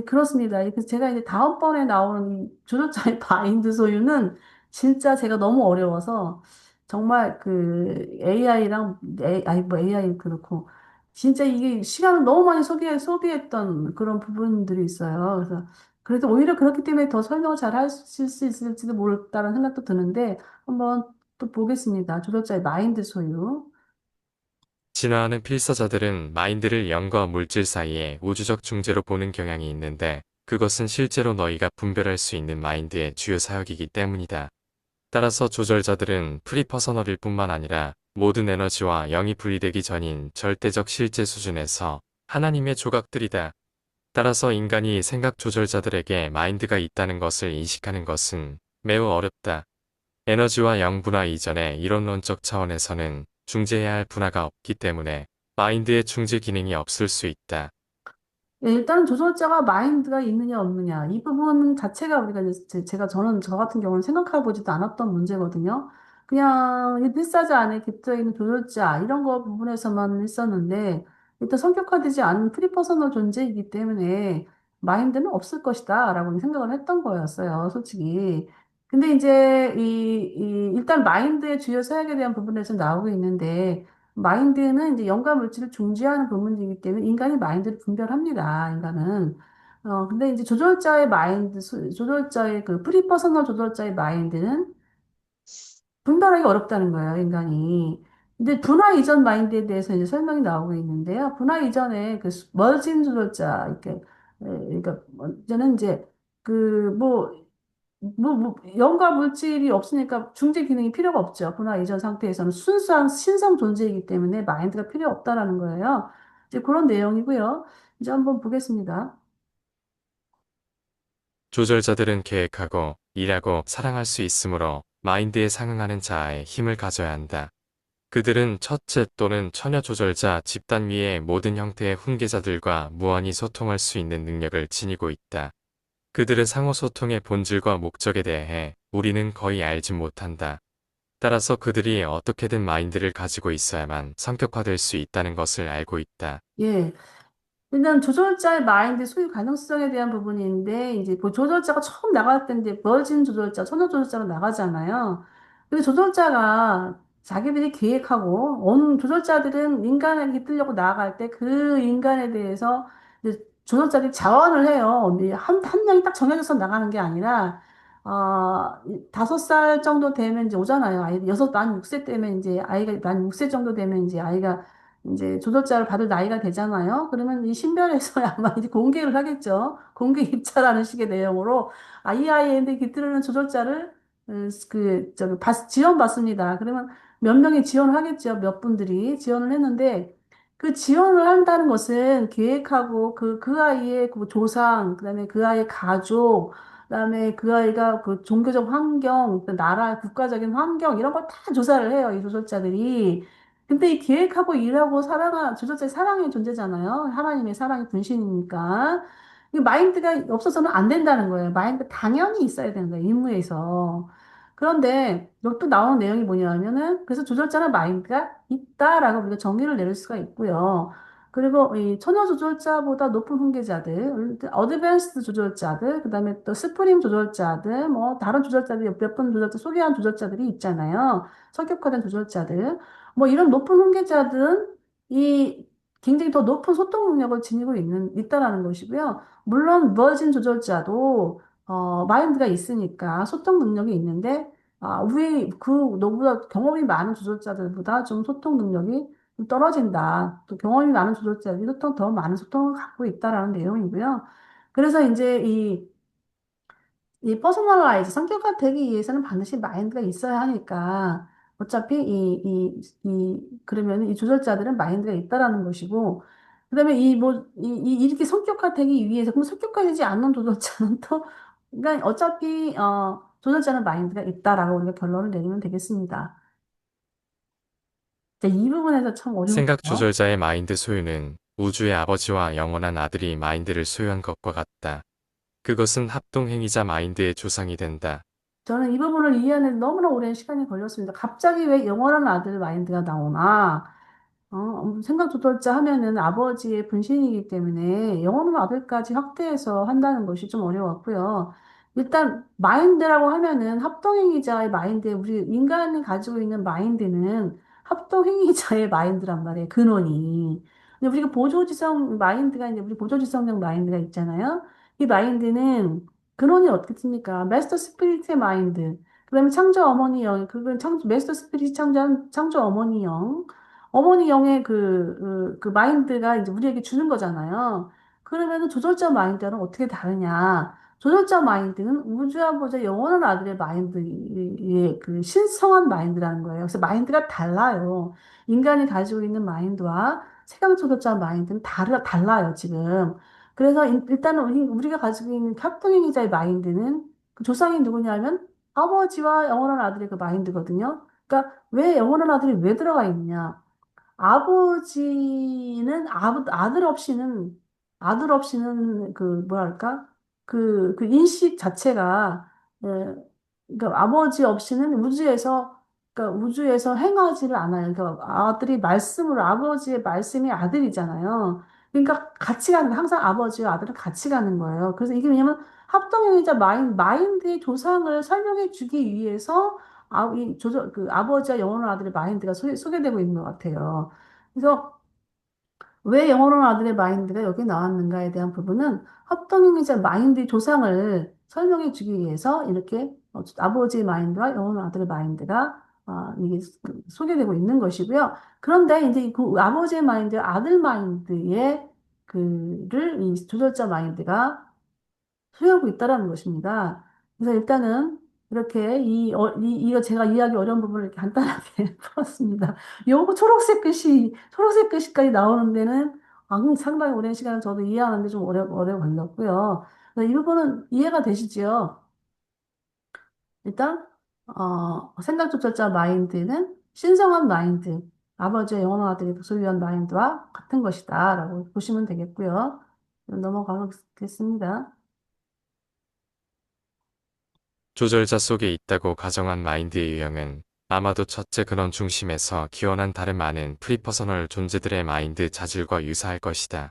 그렇습니다. 그래서 제가 이제 다음번에 나오는 이 조력자의 바인드 소유는 진짜 제가 너무 어려워서 정말 그 AI랑, 아니 뭐 AI 그렇고, 진짜 이게 시간을 너무 많이 소비했던 그런 부분들이 있어요. 그래서 그래도 오히려 그렇기 때문에 더 설명을 잘 하실 수 있을지도 모르겠다는 생각도 드는데 한번 또 보겠습니다. 조력자의 마인드 소유. 진화하는 필사자들은 마인드를 영과 물질 사이의 우주적 중재로 보는 경향이 있는데 그것은 실제로 너희가 분별할 수 있는 마인드의 주요 사역이기 때문이다. 따라서 조절자들은 프리퍼서널일 뿐만 아니라 모든 에너지와 영이 분리되기 전인 절대적 실제 수준에서 하나님의 조각들이다. 따라서 인간이 생각 조절자들에게 마인드가 있다는 것을 인식하는 것은 매우 어렵다. 에너지와 영 분화 이전의 이론론적 차원에서는 중재해야 할 분화가 없기 때문에 마인드의 중재 기능이 없을 수 있다. 예, 일단 조절자가 마인드가 있느냐 없느냐 이 부분 자체가 우리가 이제 저는 저 같은 경우는 생각해 보지도 않았던 문제거든요. 그냥 이 필사자 안에 깃들어 있는 조절자 이런 거 부분에서만 있었는데 일단 성격화되지 않은 프리퍼서널 존재이기 때문에 마인드는 없을 것이다라고 생각을 했던 거였어요, 솔직히. 근데 이제 일단 마인드의 주요 사역에 대한 부분에서 나오고 있는데, 마인드는 이제 영과 물질을 중지하는 부분이기 때문에 인간이 마인드를 분별합니다, 인간은. 근데 이제 조절자의 마인드, 조절자의 그 프리퍼서널 조절자의 마인드는 분별하기 어렵다는 거예요, 인간이. 근데 분화 이전 마인드에 대해서 이제 설명이 나오고 있는데요. 분화 이전에 그 머진 조절자, 그러니까, 저는 이제, 그, 영과 물질이 없으니까 중재 기능이 필요가 없죠. 분화 이전 상태에서는 순수한 신성 존재이기 때문에 마인드가 필요 없다라는 거예요. 이제 그런 내용이고요. 이제 한번 보겠습니다. 조절자들은 계획하고, 일하고, 사랑할 수 있으므로 마인드에 상응하는 자아의 힘을 가져야 한다. 그들은 첫째 또는 처녀 조절자 집단 위의 모든 형태의 훈계자들과 무한히 소통할 수 있는 능력을 지니고 있다. 그들은 상호 소통의 본질과 목적에 대해 우리는 거의 알지 못한다. 따라서 그들이 어떻게든 마인드를 가지고 있어야만 성격화될 수 있다는 것을 알고 있다. 예. 일단 조절자의 마인드 소유 가능성에 대한 부분인데 이제 그 조절자가 처음 나갈 때인데 멀진 조절자, 선호 조절자가 나가잖아요. 근데 조절자가 자기들이 계획하고 어느 조절자들은 인간에게 깃들려고 나아갈 때 그 인간에 대해서 이제 조절자들이 자원을 해요. 근데 한 명이 딱 정해져서 나가는 게 아니라 5살 정도 되면 이제 오잖아요. 아이 만 6세 때면 이제 아이가 만 6세 정도 되면 이제 아이가 이제 조절자를 받을 나이가 되잖아요. 그러면 이 신별에서 아마 이제 공개를 하겠죠. 공개 입찰하는 식의 내용으로 이 아이한테 깃들이는 조절자를 지원받습니다. 그러면 몇 명이 지원을 하겠죠. 몇 분들이 지원을 했는데 그 지원을 한다는 것은 계획하고 그 아이의 그 조상, 그다음에 그 아이의 가족, 그다음에 그 아이가 그 종교적 환경, 그 나라, 국가적인 환경 이런 걸 다 조사를 해요. 이 조절자들이. 근데 이 기획하고 일하고 조절자의 사랑의 존재잖아요. 하나님의 사랑의 분신이니까. 이 마인드가 없어서는 안 된다는 거예요. 마인드가 당연히 있어야 되는 거예요. 임무에서. 그런데 여기 또 나오는 내용이 뭐냐면은 그래서 조절자는 마인드가 있다라고 우리가 정의를 내릴 수가 있고요. 그리고 이 처녀 조절자보다 높은 훈계자들, 어드밴스드 조절자들, 그다음에 또 스프림 조절자들, 뭐 다른 조절자들 몇 번 조절자 소개한 조절자들이 있잖아요. 성격화된 조절자들. 뭐 이런 높은 훈계자들은 이 굉장히 더 높은 소통 능력을 지니고 있다라는 것이고요. 물론 버진 조절자도 마인드가 있으니까 소통 능력이 있는데 우리 너보다 경험이 많은 조절자들보다 좀 소통 능력이 좀 떨어진다. 또 경험이 많은 조절자들이 더 많은 소통을 갖고 있다라는 내용이고요. 그래서 이제 이 퍼스널라이즈, 성격화 되기 위해서는 반드시 마인드가 있어야 하니까, 어차피 그러면 이 조절자들은 마인드가 있다라는 것이고, 그 다음에 이렇게 성격화 되기 위해서, 그럼 성격화되지 않는 조절자는 또, 그러니까 어차피, 조절자는 마인드가 있다라고 우리가 결론을 내리면 되겠습니다. 자, 이 부분에서 참 생각 어려운데요. 조절자의 마인드 소유는 우주의 아버지와 영원한 아들이 마인드를 소유한 것과 같다. 그것은 합동행위자 마인드의 조상이 된다. 저는 이 부분을 이해하는 데 너무나 오랜 시간이 걸렸습니다. 갑자기 왜 영원한 아들 마인드가 나오나? 생각 조절자 하면은 아버지의 분신이기 때문에 영어는 아들까지 확대해서 한다는 것이 좀 어려웠고요. 일단 마인드라고 하면은 합동행위자의 마인드에 우리 인간이 가지고 있는 마인드는 합동행위자의 마인드란 말이에요. 근원이. 근데 우리가 보조지성 마인드가 있는데 우리 보조지성적 마인드가 있잖아요. 이 마인드는 근원이 어떻게 습니까? 마스터 스피릿의 마인드. 그다음에 창조 어머니 영, 그건 마스터 스피릿 창조 어머니 영. 어머니 영의 그 마인드가 이제 우리에게 주는 거잖아요. 그러면은 조절자 마인드는 어떻게 다르냐? 조절자 마인드는 우주아버지 영원한 아들의 마인드의 그 신성한 마인드라는 거예요. 그래서 마인드가 달라요. 인간이 가지고 있는 마인드와 세상 조절자 마인드는 달라요, 지금. 그래서 일단은 우리가 가지고 있는 협동행위자의 마인드는 그 조상이 누구냐면 아버지와 영원한 아들의 그 마인드거든요. 그러니까 왜 영원한 아들이 왜 들어가 있느냐? 아버지는 아들 없이는 그 뭐랄까 그 인식 자체가 예, 그러니까 아버지 없이는 우주에서 행하지를 않아요. 그러니까 아버지의 말씀이 아들이잖아요. 그러니까 같이 가는 거예요. 항상 아버지와 아들은 같이 가는 거예요. 그래서 이게 왜냐면 합동용의자 마인드의 조상을 설명해 주기 위해서 그 아버지와 영혼의 아들의 마인드가 소개되고 있는 것 같아요. 그래서 왜 영어로는 아들의 마인드가 여기 나왔는가에 대한 부분은 합동용의자 마인드의 조상을 설명해 주기 위해서 이렇게 아버지의 마인드와 영어로는 아들의 마인드가 이게 소개되고 있는 것이고요. 그런데 이제 그 아버지의 마인드, 아들 마인드의 그를 이 조절자 마인드가 소유하고 있다라는 것입니다. 그래서 일단은 이렇게 이거 제가 이해하기 어려운 부분을 이렇게 간단하게 풀었습니다. 요거 초록색 글씨까지 나오는 데는 상당히 오랜 시간을 저도 이해하는데 좀 오래 걸렸고요. 그래서 이 부분은 이해가 되시죠? 일단, 생각 조절자 마인드는 신성한 마인드, 아버지의 영원한 아들이 소유한 마인드와 같은 것이다 라고 보시면 되겠고요. 넘어가겠습니다. 조절자 속에 있다고 가정한 마인드의 유형은 아마도 첫째 근원 중심에서 기원한 다른 많은 프리퍼서널 존재들의 마인드 자질과 유사할 것이다.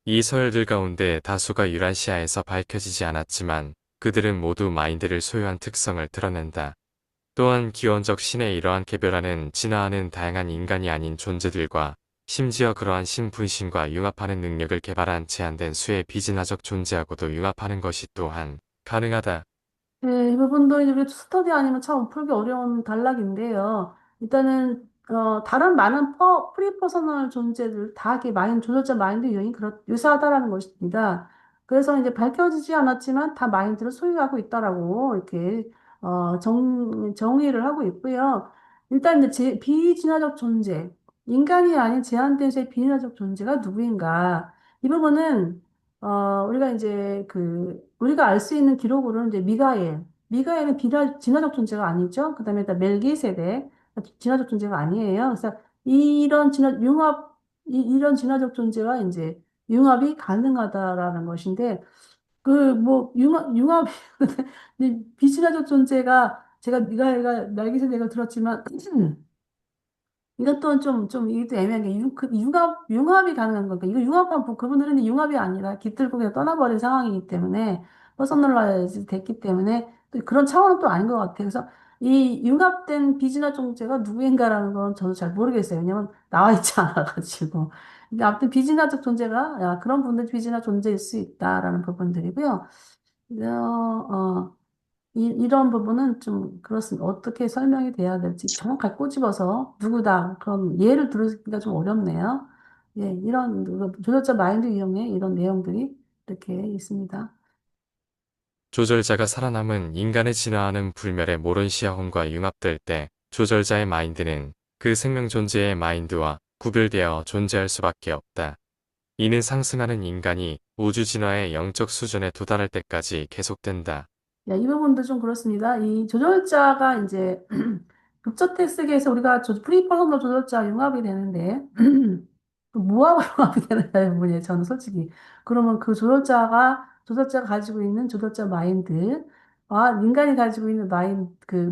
이 서열들 가운데 다수가 유라시아에서 밝혀지지 않았지만 그들은 모두 마인드를 소유한 특성을 드러낸다. 또한 기원적 신의 이러한 개별화는 진화하는 다양한 인간이 아닌 존재들과 심지어 그러한 신분신과 융합하는 능력을 개발한 제한된 수의 비진화적 존재하고도 융합하는 것이 또한 가능하다. 네, 이 부분도 이제 우리 스터디 아니면 참 풀기 어려운 단락인데요. 일단은 다른 많은 프리퍼서널 존재들 다 이렇게 조절자 마인드 유형이 유사하다라는 것입니다. 그래서 이제 밝혀지지 않았지만 다 마인드를 소유하고 있다라고 이렇게 정의를 하고 있고요. 일단 이제 비진화적 존재, 인간이 아닌 제한된 수의 비진화적 존재가 누구인가? 이 부분은 우리가 이제 우리가 알 수 있는 기록으로는 이제 미가엘은 진화적 존재가 아니죠. 그다음에 일단 멜기세덱, 진화적 존재가 아니에요. 그래서 이런 진화적 존재와 이제 융합이 가능하다라는 것인데, 융합이, 비진화적 존재가, 제가 미가엘과 멜기세덱을 들었지만, 이것도 이것도 애매한 게, 융합이 가능한 건가? 이거 그분들은 이제 융합이 아니라 깃들고 그냥 떠나버린 상황이기 때문에, 퍼스널라이즈 됐기 때문에, 또 그런 차원은 또 아닌 것 같아요. 그래서 이 융합된 비진화 종제가 누구인가라는 건 저도 잘 모르겠어요. 왜냐면 나와 있지 않아가지고. 근데 아무튼 비진화적 존재가, 그런 분들 비진화 존재일 수 있다라는 부분들이고요. 어, 이런 부분은 좀 그렇습니다. 어떻게 설명이 돼야 될지 정확하게 꼬집어서 누구다 그런 예를 들기가 좀 어렵네요. 예, 이런 조절자 마인드 이용의 이런 내용들이 이렇게 있습니다. 조절자가 살아남은 인간의 진화하는 불멸의 모론시아혼과 융합될 때 조절자의 마인드는 그 생명 존재의 마인드와 구별되어 존재할 수밖에 없다. 이는 상승하는 인간이 우주 진화의 영적 수준에 도달할 때까지 계속된다. 야, 이 부분도 좀 그렇습니다. 이 조절자가 이제 극저택 세계에서 우리가 프리퍼선널 조절자 융합이 되는데 뭐하고 융합이 되느냐는 부분이에요. 저는 솔직히. 그러면 조절자가 가지고 있는 조절자 마인드와 인간이 가지고 있는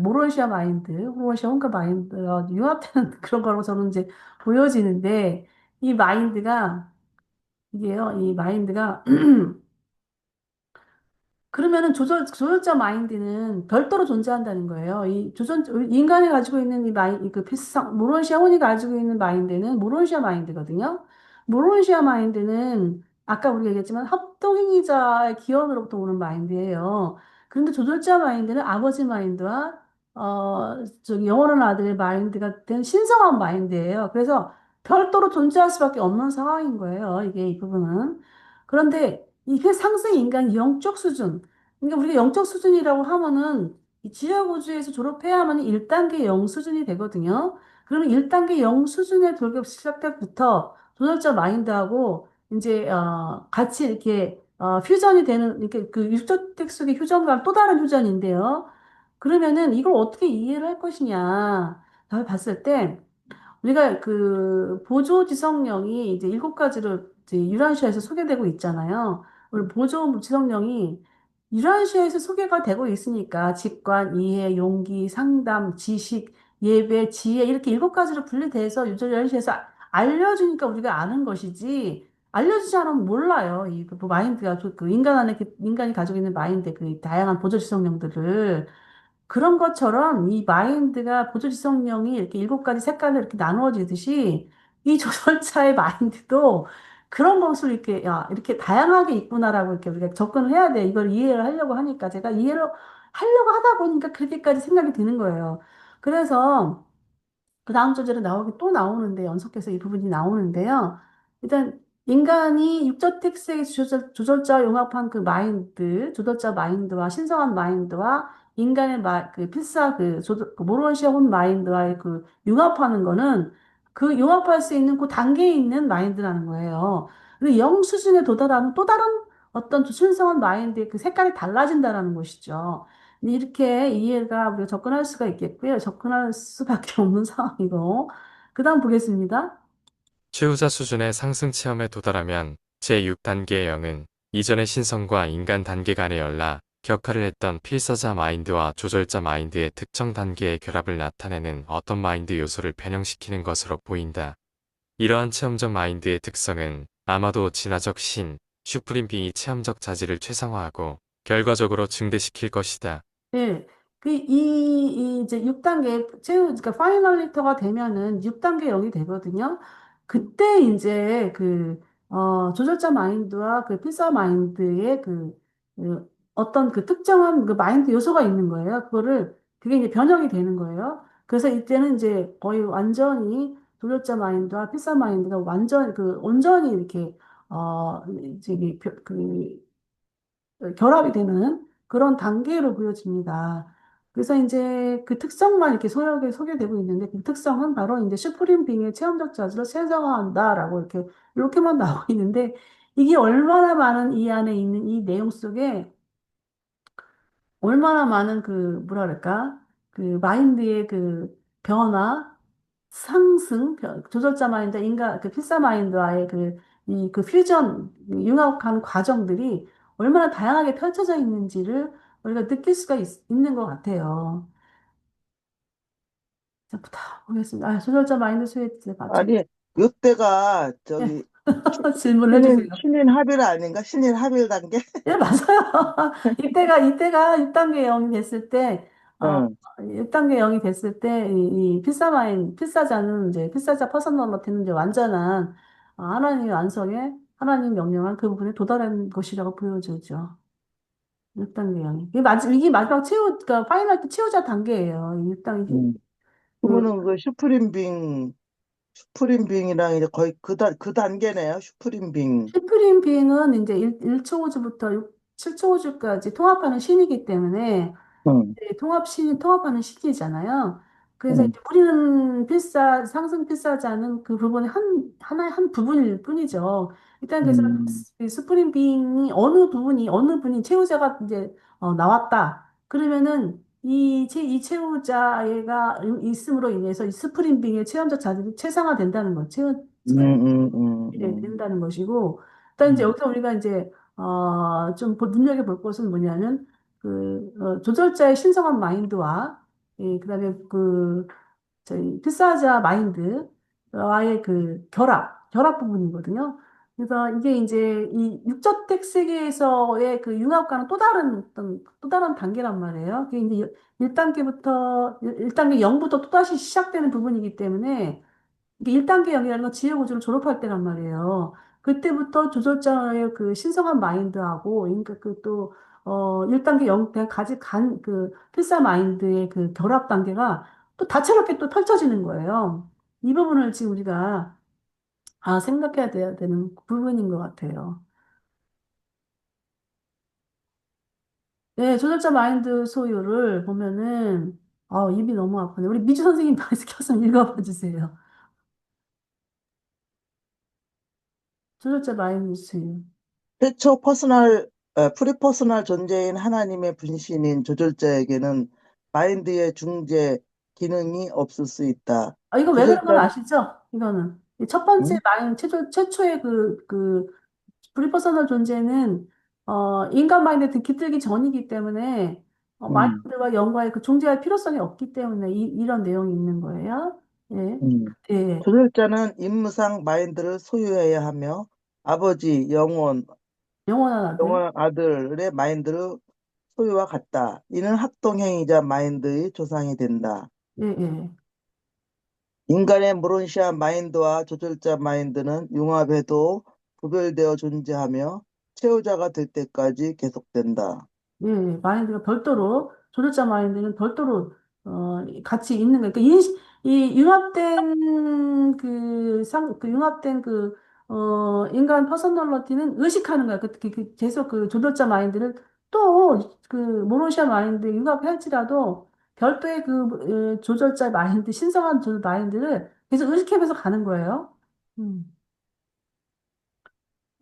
모론시아 마인드, 모론시아 혼과 마인드가 융합되는 그런 거라고 저는 이제 보여지는데 이 마인드가 이 마인드가 그러면은 조절자 마인드는 별도로 존재한다는 거예요. 인간이 가지고 있는 모론시아 혼이 가지고 있는 마인드는 모론시아 마인드거든요. 모론시아 마인드는 아까 우리가 얘기했지만 합동행위자의 기원으로부터 오는 마인드예요. 그런데 조절자 마인드는 아버지 마인드와, 영원한 아들의 마인드가 된 신성한 마인드예요. 그래서 별도로 존재할 수밖에 없는 상황인 거예요. 이 부분은. 그런데 이게 상승 인간 영적 수준, 그러니까 우리가 영적 수준이라고 하면은 이 지하 우주에서 졸업해야만 1단계 영 수준이 되거든요. 그러면 1단계 영 수준의 돌격 시작 때부터 조절자 마인드하고 이제 같이 이렇게 퓨전이 되는 이렇게 그 육조택 속의 휴전과는 또 다른 휴전인데요. 그러면은 이걸 어떻게 이해를 할 것이냐 봤을 때 우리가 보조 지성령이 이제 7가지로 이제 유란시아에서 소개되고 있잖아요. 우리 보조 지성령이 유란시아에서 소개가 되고 있으니까 직관, 이해, 용기, 상담, 지식, 예배, 지혜 이렇게 7가지로 분리돼서 유란시아에서 알려주니까 우리가 아는 것이지 알려주지 않으면 몰라요. 그 마인드가 그 인간 안에 인간이 가지고 있는 마인드 그 다양한 보조지성령들을 그런 것처럼 이 마인드가 보조지성령이 이렇게 일곱 가지 색깔로 이렇게 나누어지듯이 이 조설자의 마인드도 그런 것을 이렇게 야 이렇게 다양하게 있구나라고 이렇게 우리가 접근을 해야 돼. 이걸 이해를 하려고 하니까 제가 이해를 하려고 하다 보니까 그렇게까지 생각이 드는 거예요. 그래서 그 다음 주제로 나오기 또 나오는데 연속해서 이 부분이 나오는데요. 일단 인간이 육적 특색의 조절자와 융합한 그 마인드, 조절자 마인드와 신성한 마인드와 인간의 그 필사 그 모론시아 혼 마인드와의 그 융합하는 거는 그 융합할 수 있는 그 단계에 있는 마인드라는 거예요. 그리고 영 수준에 도달하면 또 다른 어떤 신성한 마인드의 그 색깔이 달라진다라는 것이죠. 이렇게 이해가 우리가 접근할 수가 있겠고요. 접근할 수밖에 없는 상황이고. 그 다음 보겠습니다. 최후자 수준의 상승 체험에 도달하면 제6단계의 영은 이전의 신성과 인간 단계 간의 연라, 격화를 했던 필사자 마인드와 조절자 마인드의 특정 단계의 결합을 나타내는 어떤 마인드 요소를 변형시키는 것으로 보인다. 이러한 체험적 마인드의 특성은 아마도 진화적 신, 슈프림 빙이 체험적 자질을 최상화하고 결과적으로 증대시킬 것이다. 예. 이 이제 6단계, 그러니까 파이널리터가 되면은 6단계 0이 되거든요. 그때 이제 조절자 마인드와 그 필사 마인드의 어떤 그 특정한 그 마인드 요소가 있는 거예요. 그게 이제 변형이 되는 거예요. 그래서 이때는 이제 거의 완전히 조절자 마인드와 필사 마인드가 온전히 이렇게, 저기, 결합이 되는 그런 단계로 보여집니다. 그래서 이제 그 특성만 이렇게 소개되고 있는데 그 특성은 바로 이제 슈프림 빙의 체험적 자질을 세상화한다라고 이렇게만 나오고 있는데 이게 얼마나 많은 이 안에 있는 이 내용 속에 얼마나 많은 뭐라 그럴까 그 마인드의 그 변화 조절자 마인드, 인간, 필사 마인드와의 그 퓨전, 융합한 과정들이 얼마나 다양하게 펼쳐져 있는지를 우리가 느낄 수가 있는 것 같아요. 자, 다 보겠습니다. 조절자 마인드 수혜 이제 맞춰. 아니, 이때가 예, 저기 질문을 해주세요. 신인 합일 아닌가? 신인 합일 단계? 예, 맞아요. 이때가 6단계 0이 됐을 때, 어, 응. 6단계 0이 됐을 때, 이 필사자는 이제, 필사자 퍼스널리티는 이제 완전한 하나님의 완성에, 하나님 명령한 그 부분에 도달한 것이라고 보여지죠. 6단계 0이. 이게 마지막 그러니까 파이널 최후자 단계예요. 이 6단계. 음. 그러면은 그 슈프림빙이랑 이제 거의 그 단계네요. 슈프림빙. 슈프림 비행은 이제 1초우주부터 7초우주까지 통합하는 신이기 때문에, 응, 네, 통합하는 시기잖아요. 그래서 응, 이제 우리는 상승 필사자는 그 부분의 하나의 한 부분일 뿐이죠. 일단 그래서 음, 이 스프링 빙이 어느 분이 채우자가 이제 나왔다. 그러면은 이 채우자가 있음으로 인해서 이 스프링 빙의 체험적 자질이 최상화된다는 거. 스프링 된다는 것이고, 일단 이제 음, 여기서 우리가 이제 좀 눈여겨볼 것은 뭐냐면 조절자의 신성한 마인드와 그다음에 저희 필사자 마인드와의 그 결합 부분이거든요. 그래서 이게 이제 이 육저택 세계에서의 그 융합과는 또 다른 단계란 말이에요. 그게 이제 1단계부터 1단계 0부터 또다시 시작되는 부분이기 때문에 이게 1단계 영이라는 건 지혜구조를 졸업할 때란 말이에요. 그때부터 조절자의 그 신성한 마인드하고, 그러니까 1단계 영, 그냥 필사 마인드의 그 결합 단계가 또 다채롭게 또 펼쳐지는 거예요. 이 부분을 지금 우리가, 생각해야 되는 부분인 것 같아요. 네, 조절자 마인드 소유를 보면은, 입이 너무 아프네. 우리 미주 선생님 방에서 켜서 읽어봐 주세요. 조절자 마인드 소유. 최초 프리퍼스널 존재인 하나님의 분신인 조절자에게는 마인드의 중재 기능이 없을 수 있다. 이거 왜 그런 건 조절자, 아시죠? 이거는. 이첫 번째 응? 최초의 프리퍼서널 존재는, 인간 마인드에 깃들기 전이기 때문에, 응, 마인드와 영과의 그 존재할 필요성이 없기 때문에 이런 내용이 있는 거예요. 예. 응. 예. 조절자는 임무상 마인드를 소유해야 하며 아버지, 영원한 아들. 영원한 아들의 마인드를 소유와 같다. 이는 합동행위자 마인드의 조상이 된다. 예, 예. 인간의 무론시한 마인드와 조절자 마인드는 융합해도 구별되어 존재하며 최후자가 될 때까지 계속된다. 예, 예. 마인드가 별도로, 조절자 마인드는 별도로, 같이 있는 거예요. 이 융합된 융합된 인간 퍼서널리티는 의식하는 거야. 계속 그 조절자 마인드를 또 그 모노시아 마인드 융합할지라도 별도의 조절자 마인드, 신성한 마인드를 계속 의식하면서 가는 거예요. 음.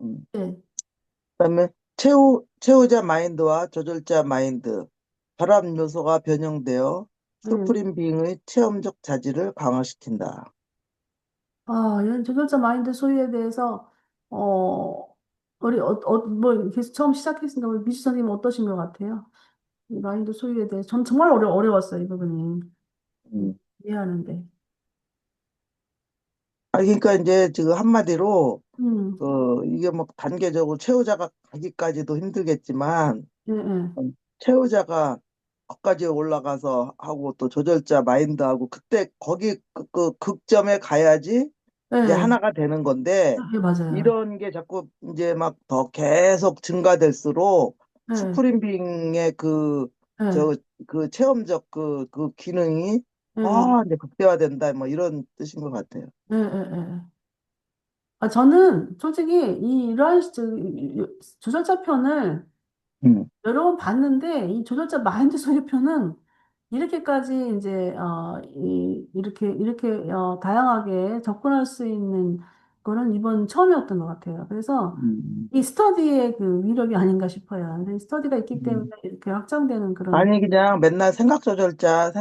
음. 네. 그다음에 최후자 마인드와 조절자 마인드, 결합 요소가 변형되어 네. 수프림 빙의 체험적 자질을 강화시킨다. 이런 조절자 마인드 소유에 대해서, 어, 계속 처음 시작했으니까, 우리 미주 선생님 어떠신 것 같아요? 이 마인드 소유에 대해서. 전 정말 어려웠어요, 이 부분이. 음. 이해하는데. 그러니까 이제 지금 한마디로 음, 이게 뭐 단계적으로 최후자가 가기까지도 힘들겠지만 예, 예, 최후자가 거기까지 올라가서 하고 또 조절자 마인드하고 그때 거기 그 극점에 가야지 이제 예, 하나가 되는 건데 예, 맞아요. 이런 게 자꾸 이제 막 더 계속 증가될수록 예, 수프림 빙의 예, 저, 그 체험적 그 기능이 예, 이제 극대화된다 뭐 이런 뜻인 것 같아요. 예. 저는 솔직히 이러한 조절자 편을 음. 여러 번 봤는데 이 조절자 마인드 소유표는 이렇게까지 이제 이렇게 다양하게 접근할 수 있는 거는 이번 처음이었던 것 같아요. 그래서 음. 이 스터디의 그 위력이 아닌가 싶어요. 근데 스터디가 있기 때문에 음. 이렇게 확장되는 그런 아니 그냥 맨날 생각 조절자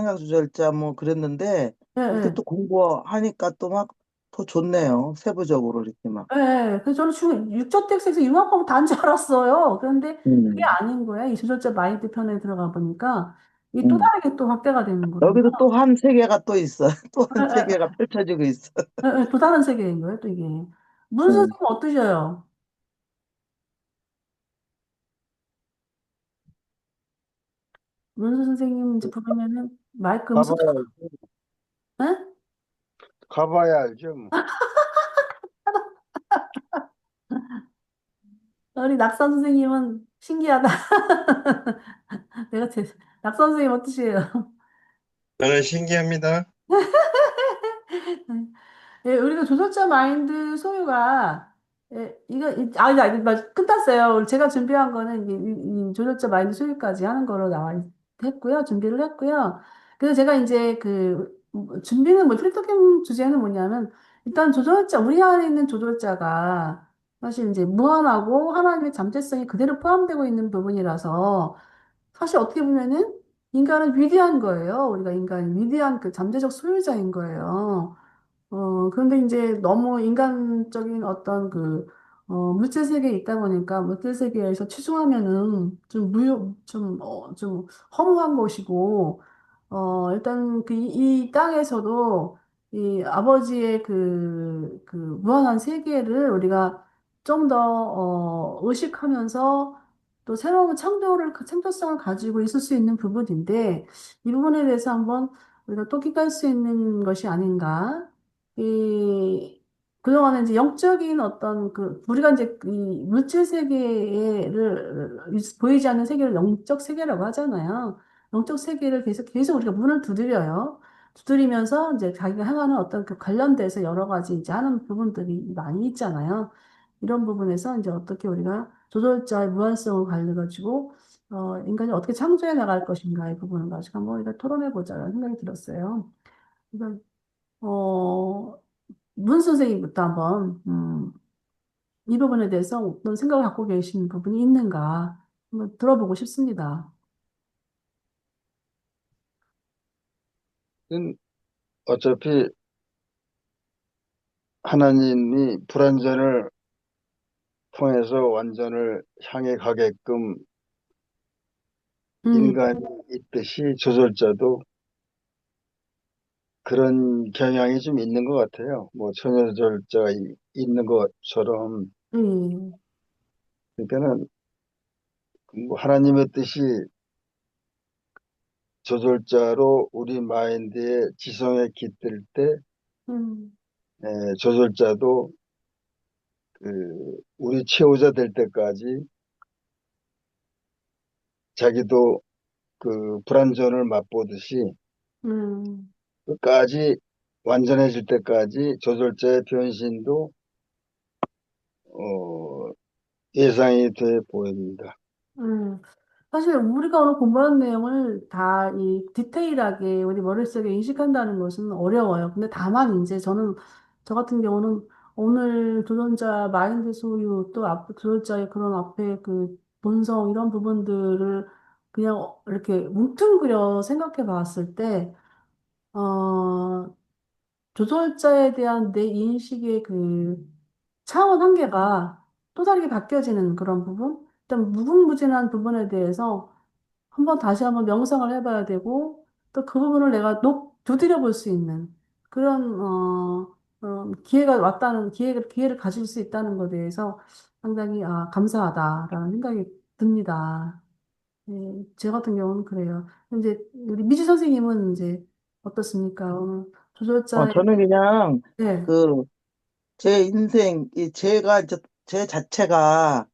뭐 그랬는데 예, 이렇게 예. 또 공부하니까 또 막 더 좋네요. 세부적으로 이렇게 막. 예, 예. 그래서 저는 육조텍스에서 융합하고 다인 줄 알았어요. 그런데 그게 음. 아닌 거야. 이 조절자 마인드 편에 들어가 보니까 이 또 음. 다르게 또 확대가 되는 거예요. 여기도 또 한 세계가 또 있어. 또 예, 한 세계가 예, 펼쳐지고 있어. 또 다른 세계인 거예요, 또 이게. 문 음. 선생님 어떠셔요? 문수 선생님 이제 부르면은 마이크 음소, 가봐야 알죠. 예? 가봐야 알죠. 뭐. 우리 낙선 선생님은 신기하다. 내가 낙선 선생님 어떠세요? 저는 신기합니다. 예, 우리가 조설자 마인드 소유가 끝났어요. 제가 준비한 거는 이 조설자 마인드 소유까지 하는 거로 했고요. 준비를 했고요. 그래서 제가 이제 준비는 필터캠 주제는 뭐냐면 일단 우리 안에 있는 조절자가 사실 이제 무한하고 하나님의 잠재성이 그대로 포함되고 있는 부분이라서 사실 어떻게 보면은 인간은 위대한 거예요. 우리가 인간이 위대한 그 잠재적 소유자인 거예요. 그런데 이제 너무 인간적인 어떤 물질 세계에 있다 보니까 물질 세계에서 치중하면은 좀 허무한 것이고, 일단 이 땅에서도 이 아버지의 그 무한한 세계를 우리가 좀 더, 의식하면서 또 새로운 창조성을 가지고 있을 수 있는 부분인데, 이 부분에 대해서 한번 우리가 토픽할 수 있는 것이 아닌가. 그동안에 이제 영적인 어떤 우리가 이제 이 물질 세계를 보이지 않는 세계를 영적 세계라고 하잖아요. 영적 세계를 계속 우리가 문을 두드려요. 두드리면서 이제 자기가 향하는 어떤 관련돼서 여러 가지 이제 하는 부분들이 많이 있잖아요. 이런 부분에서 이제 어떻게 우리가 조절자의 무한성을 가지고 인간이 어떻게 창조해 나갈 것인가 이 부분을 가지고 한번 우리가 토론해 보자는 생각이 들었어요. 그래서 어, 문 선생님부터 한번 이 부분에 대해서 어떤 생각을 갖고 계신 부분이 있는가 한번 들어보고 싶습니다. 어차피 하나님이 불완전을 통해서 완전을 향해 가게끔 음, 인간이 있듯이 조절자도 그런 경향이 좀 있는 것 같아요. 뭐 처녀 조절자가 있는 것처럼 예. 그러니까는 뭐 하나님의 뜻이 저절자로 우리 마인드에 지성에 깃들 때 음, 저절자도 우리 최후자 될 때까지 자기도 그 불완전을 맛보듯이 음, 끝까지 완전해질 때까지 저절자의 변신도 어, 예상이 돼 보입니다. 음. 사실 우리가 오늘 공부하는 내용을 다 이 디테일하게 우리 머릿속에 인식한다는 것은 어려워요. 근데 다만 이제 저 같은 경우는 오늘 조선자 마인드 소유 또 조선자의 그런 앞에 그 본성 이런 부분들을 그냥 이렇게 뭉뚱그려 생각해 봤을 때, 조설자에 대한 내 인식의 그 차원 한계가 또 다르게 바뀌어지는 그런 부분? 일단 무궁무진한 부분에 대해서 다시 한번 명상을 해봐야 되고, 또 그 부분을 내가 두드려 볼 수 있는 그런, 기회가 기회를 가질 수 있다는 것에 대해서 상당히, 감사하다라는 생각이 듭니다. 네, 제 같은 경우는 그래요. 이제, 우리 미주 선생님은 이제 어떻습니까? 오늘 조절자의, 저는 그냥 네. 그 제 인생, 제가 이제 제 자체가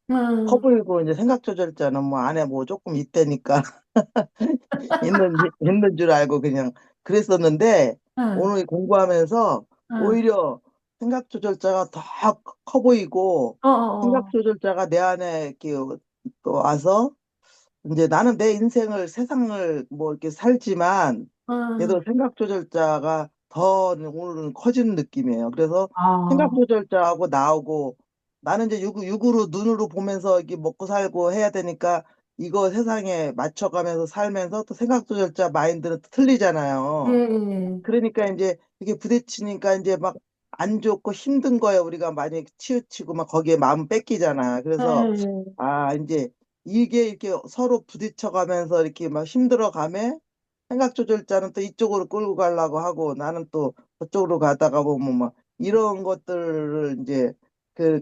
커 음, 보이고 이제 생각 조절자는 뭐 안에 뭐 조금 있다니까 있는 줄 알고 그냥 그랬었는데 네, 오늘 공부하면서 네. 오히려 생각 조절자가 더 커 보이고 어, 생각 어, 조절자가 내 안에 이렇게 또 와서 이제 나는 내 인생을 세상을 뭐 이렇게 살지만 어, 그래도 생각 조절자가 더 오늘은 커지는 느낌이에요. 그래서 생각 아, 조절자하고 나오고 나는 이제 육으로 눈으로 보면서 이게 먹고 살고 해야 되니까 이거 세상에 맞춰가면서 살면서 또 생각 조절자 마인드는 또 예, 틀리잖아요. 예, 그러니까 이제 이게 부딪히니까 이제 막 안 좋고 힘든 거에 우리가 많이 치우치고 막 거기에 마음 뺏기잖아. 예, 그래서 이제 이게 이렇게 서로 부딪혀가면서 이렇게 막 힘들어가면 생각 조절자는 또 이쪽으로 끌고 가려고 하고 나는 또 저쪽으로 가다가 보면 막 이런 것들을 이제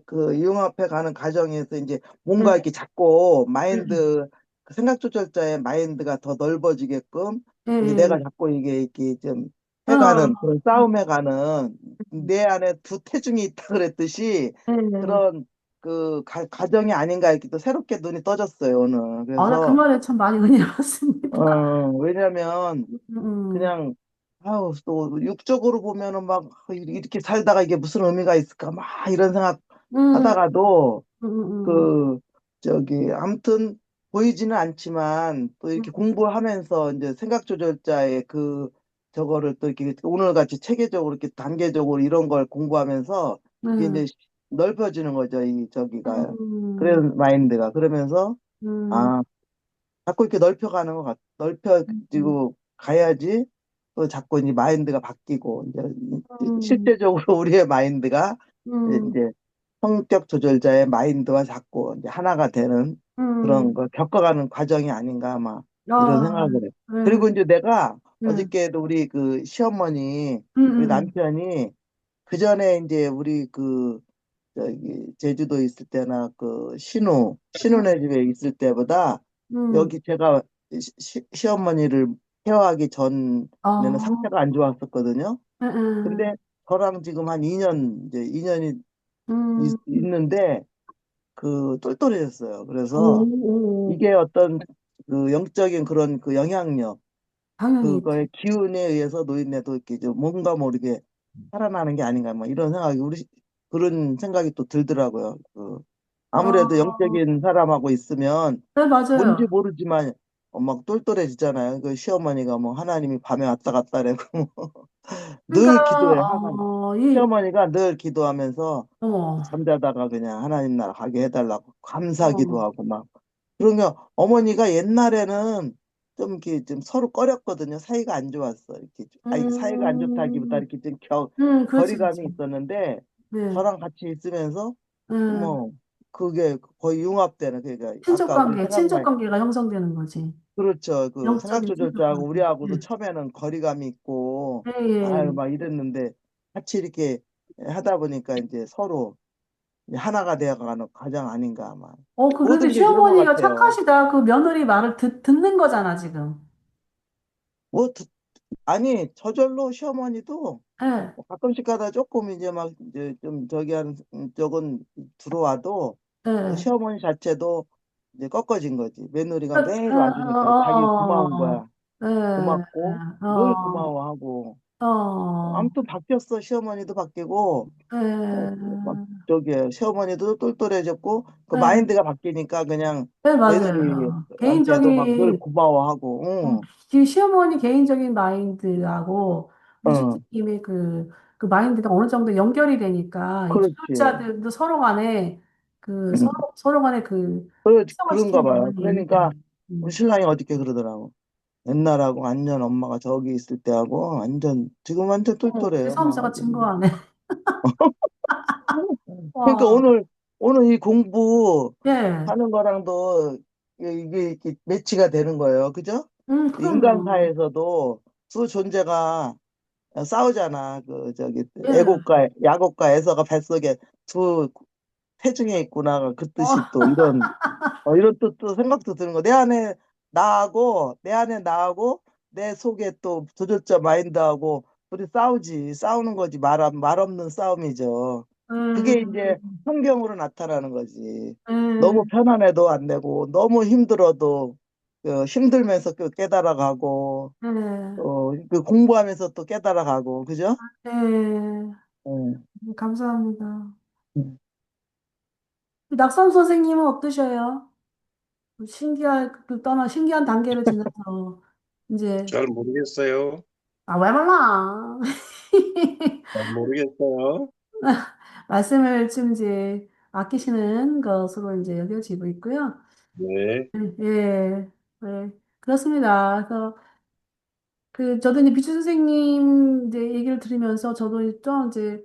그 융합해 가는 과정에서 이제 예, 뭔가 이렇게 자꾸 예, 그 생각 조절자의 마인드가 더 넓어지게끔 예, 이제 예. 내가 자꾸 이게 이렇게 좀 어, 해가는 그런 싸움해가는 내 안에 두 태중이 있다 그랬듯이 예, 예. 그런 그 과정이 아닌가 이렇게 또 새롭게 눈이 떠졌어요 오늘. 나 그 그래서 말에 참 많이 은혜 받습니다. 왜냐면 음, 그냥 아우 또 육적으로 보면은 막 이렇게 살다가 이게 무슨 의미가 있을까 막 이런 생각 음, 하다가도 음, 그 저기 아무튼 보이지는 않지만 또 음, 이렇게 공부하면서 이제 생각 조절자의 그 저거를 또 이렇게 오늘 같이 체계적으로 이렇게 단계적으로 이런 걸 공부하면서 이게 음, 이제 넓어지는 거죠 이 저기가 음, 그런 마인드가 그러면서 음, 아 자꾸 이렇게 넓혀가는 것 같, 음, 넓혀지고 가야지 또 자꾸 이제 마인드가 바뀌고 이제 음, 실제적으로 우리의 마인드가 음, 이제 성격 조절자의 마인드와 자꾸 이제 하나가 되는 그런 음, 걸 겪어가는 과정이 아닌가 아마 이런 아, 생각을 해요. 네, 그리고 이제 내가 네, 어저께도 우리 그 시어머니 우리 음, 남편이 그 전에 이제 우리 그 저기 제주도 있을 때나 그 신우네 집에 있을 때보다 음, 여기 제가 시어머니를 케어하기 전에는 아, 상태가 안 좋았었거든요. 음, 근데 저랑 지금 한 2년 이제 2년이 음, 있는데 그 똘똘해졌어요. 오, 그래서 오, 이게 어떤 그 영적인 그런 그 영향력 당연히 있죠. 그거의 기운에 의해서 노인네도 이렇게 좀 뭔가 모르게 살아나는 게 아닌가 뭐 이런 생각이 그런 생각이 또 들더라고요. 아무래도 아, 영적인 사람하고 있으면 네, 뭔지 맞아요. 모르지만 막 똘똘해지잖아요. 그 시어머니가 뭐 하나님이 밤에 왔다 갔다 그래고 그러니까, 늘 기도해 하나님. 이, 시어머니가 늘 기도하면서 어머, 잠자다가 그냥 하나님 나라 가게 해달라고 감사 어머, 기도하고 막 그러면 어머니가 옛날에는 좀 이렇게 좀 서로 꺼렸거든요. 사이가 안 좋았어. 이렇게 아니 사이가 안 좋다기보다 음, 이렇게 좀 그렇지, 거리감이 그렇지. 있었는데 네, 저랑 같이 있으면서 음, 뭐 그게 거의 융합되는 그러니까 아까 우리 친족 생각만 관계가 형성되는 거지. 그렇죠. 그 생각 영적인 친족 조절자하고 관계. 우리하고도 네, 처음에는 거리감이 있고 예, 예. 아유 막 이랬는데 같이 이렇게 하다 보니까 이제 서로 이제 하나가 되어가는 과정 아닌가 아마. 그래도 모든 게 그런 것 시어머니가 같아요. 착하시다. 그 며느리 말을 듣는 거잖아, 지금. 뭐 아니 저절로 시어머니도 예, 뭐 가끔씩 가다 조금 이제 막 이제 좀 저기 하는 적은 들어와도 예. 시어머니 자체도 이제 꺾어진 거지. 며느리가 매일 와주니까 자기 고마운 어, 거야. 고맙고 예, 늘 고마워하고. 어, 아무튼 바뀌었어. 시어머니도 바뀌고 막 예, 저기 시어머니도 똘똘해졌고 그 예, 마인드가 바뀌니까 그냥 네, 맞아요. 며느리한테도 막 늘 개인적인, 고마워하고. 지금 시어머니 개인적인 마인드하고 응, 우리 응, 집사님의 그 마인드가 어느 정도 연결이 되니까 이 그렇지. 주도자들도 서로 간에 응. 서로 간에 그 활성화 그런가 시키는 봐요. 부분이 있네. 그러니까 우리 음. 신랑이 어저께 그러더라고. 옛날하고 완전 엄마가 저기 있을 때하고 완전 지금 완전 똘똘해요. 막 제3자가 아주. 증거하네. 그러니까 와, 오늘 이 공부하는 예, 거랑도 이게 이렇게 매치가 되는 거예요. 그죠? 그럼요. 인간사에서도 두 존재가 싸우잖아. 그 저기 예. 애국가 야곱과 에서가 뱃속에 두 태중에 있구나. 그 어, 뜻이 또 이런 또 생각도 드는 거. 내 안에 나하고 내 속에 또 도전자 마인드하고 둘이 싸우지. 싸우는 거지. 말 없는 싸움이죠. 그게 이제 음, 성경으로 나타나는 거지. 너무 예, 편안해도 안 되고, 너무 힘들어도 힘들면서 깨달아가고, 예, 그 공부하면서 또 깨달아가고, 그죠? 예. 음. 감사합니다. 음. 낙선 선생님은 어떠셔요? 신기한 단계를 지나서, 이제, 잘 모르겠어요. 왜 몰라? 잘 모르겠어요. 말씀을 좀 이제 아끼시는 것으로 이제 여겨지고 있고요. 네. 예, 예, 그렇습니다. 그래서 저도 이제 비추 선생님 이제 얘기를 들으면서 저도 좀 이제,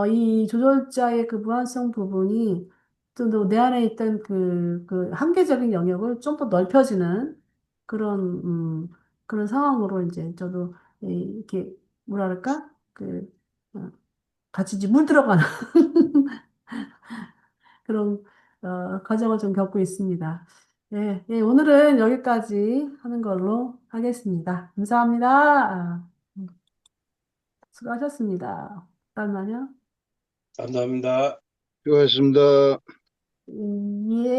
이 조절자의 그 무한성 부분이 좀 더 내 안에 있던 그 한계적인 영역을 좀 더 넓혀지는 그런, 그런 상황으로 이제 저도 이렇게, 뭐랄까? 어, 같이 이제 물들어가는 그런, 과정을 좀 겪고 있습니다. 예, 예, 오늘은 여기까지 하는 걸로 하겠습니다. 감사합니다. 수고하셨습니다. 잠깐만요. 감사합니다. 수고하셨습니다. 예.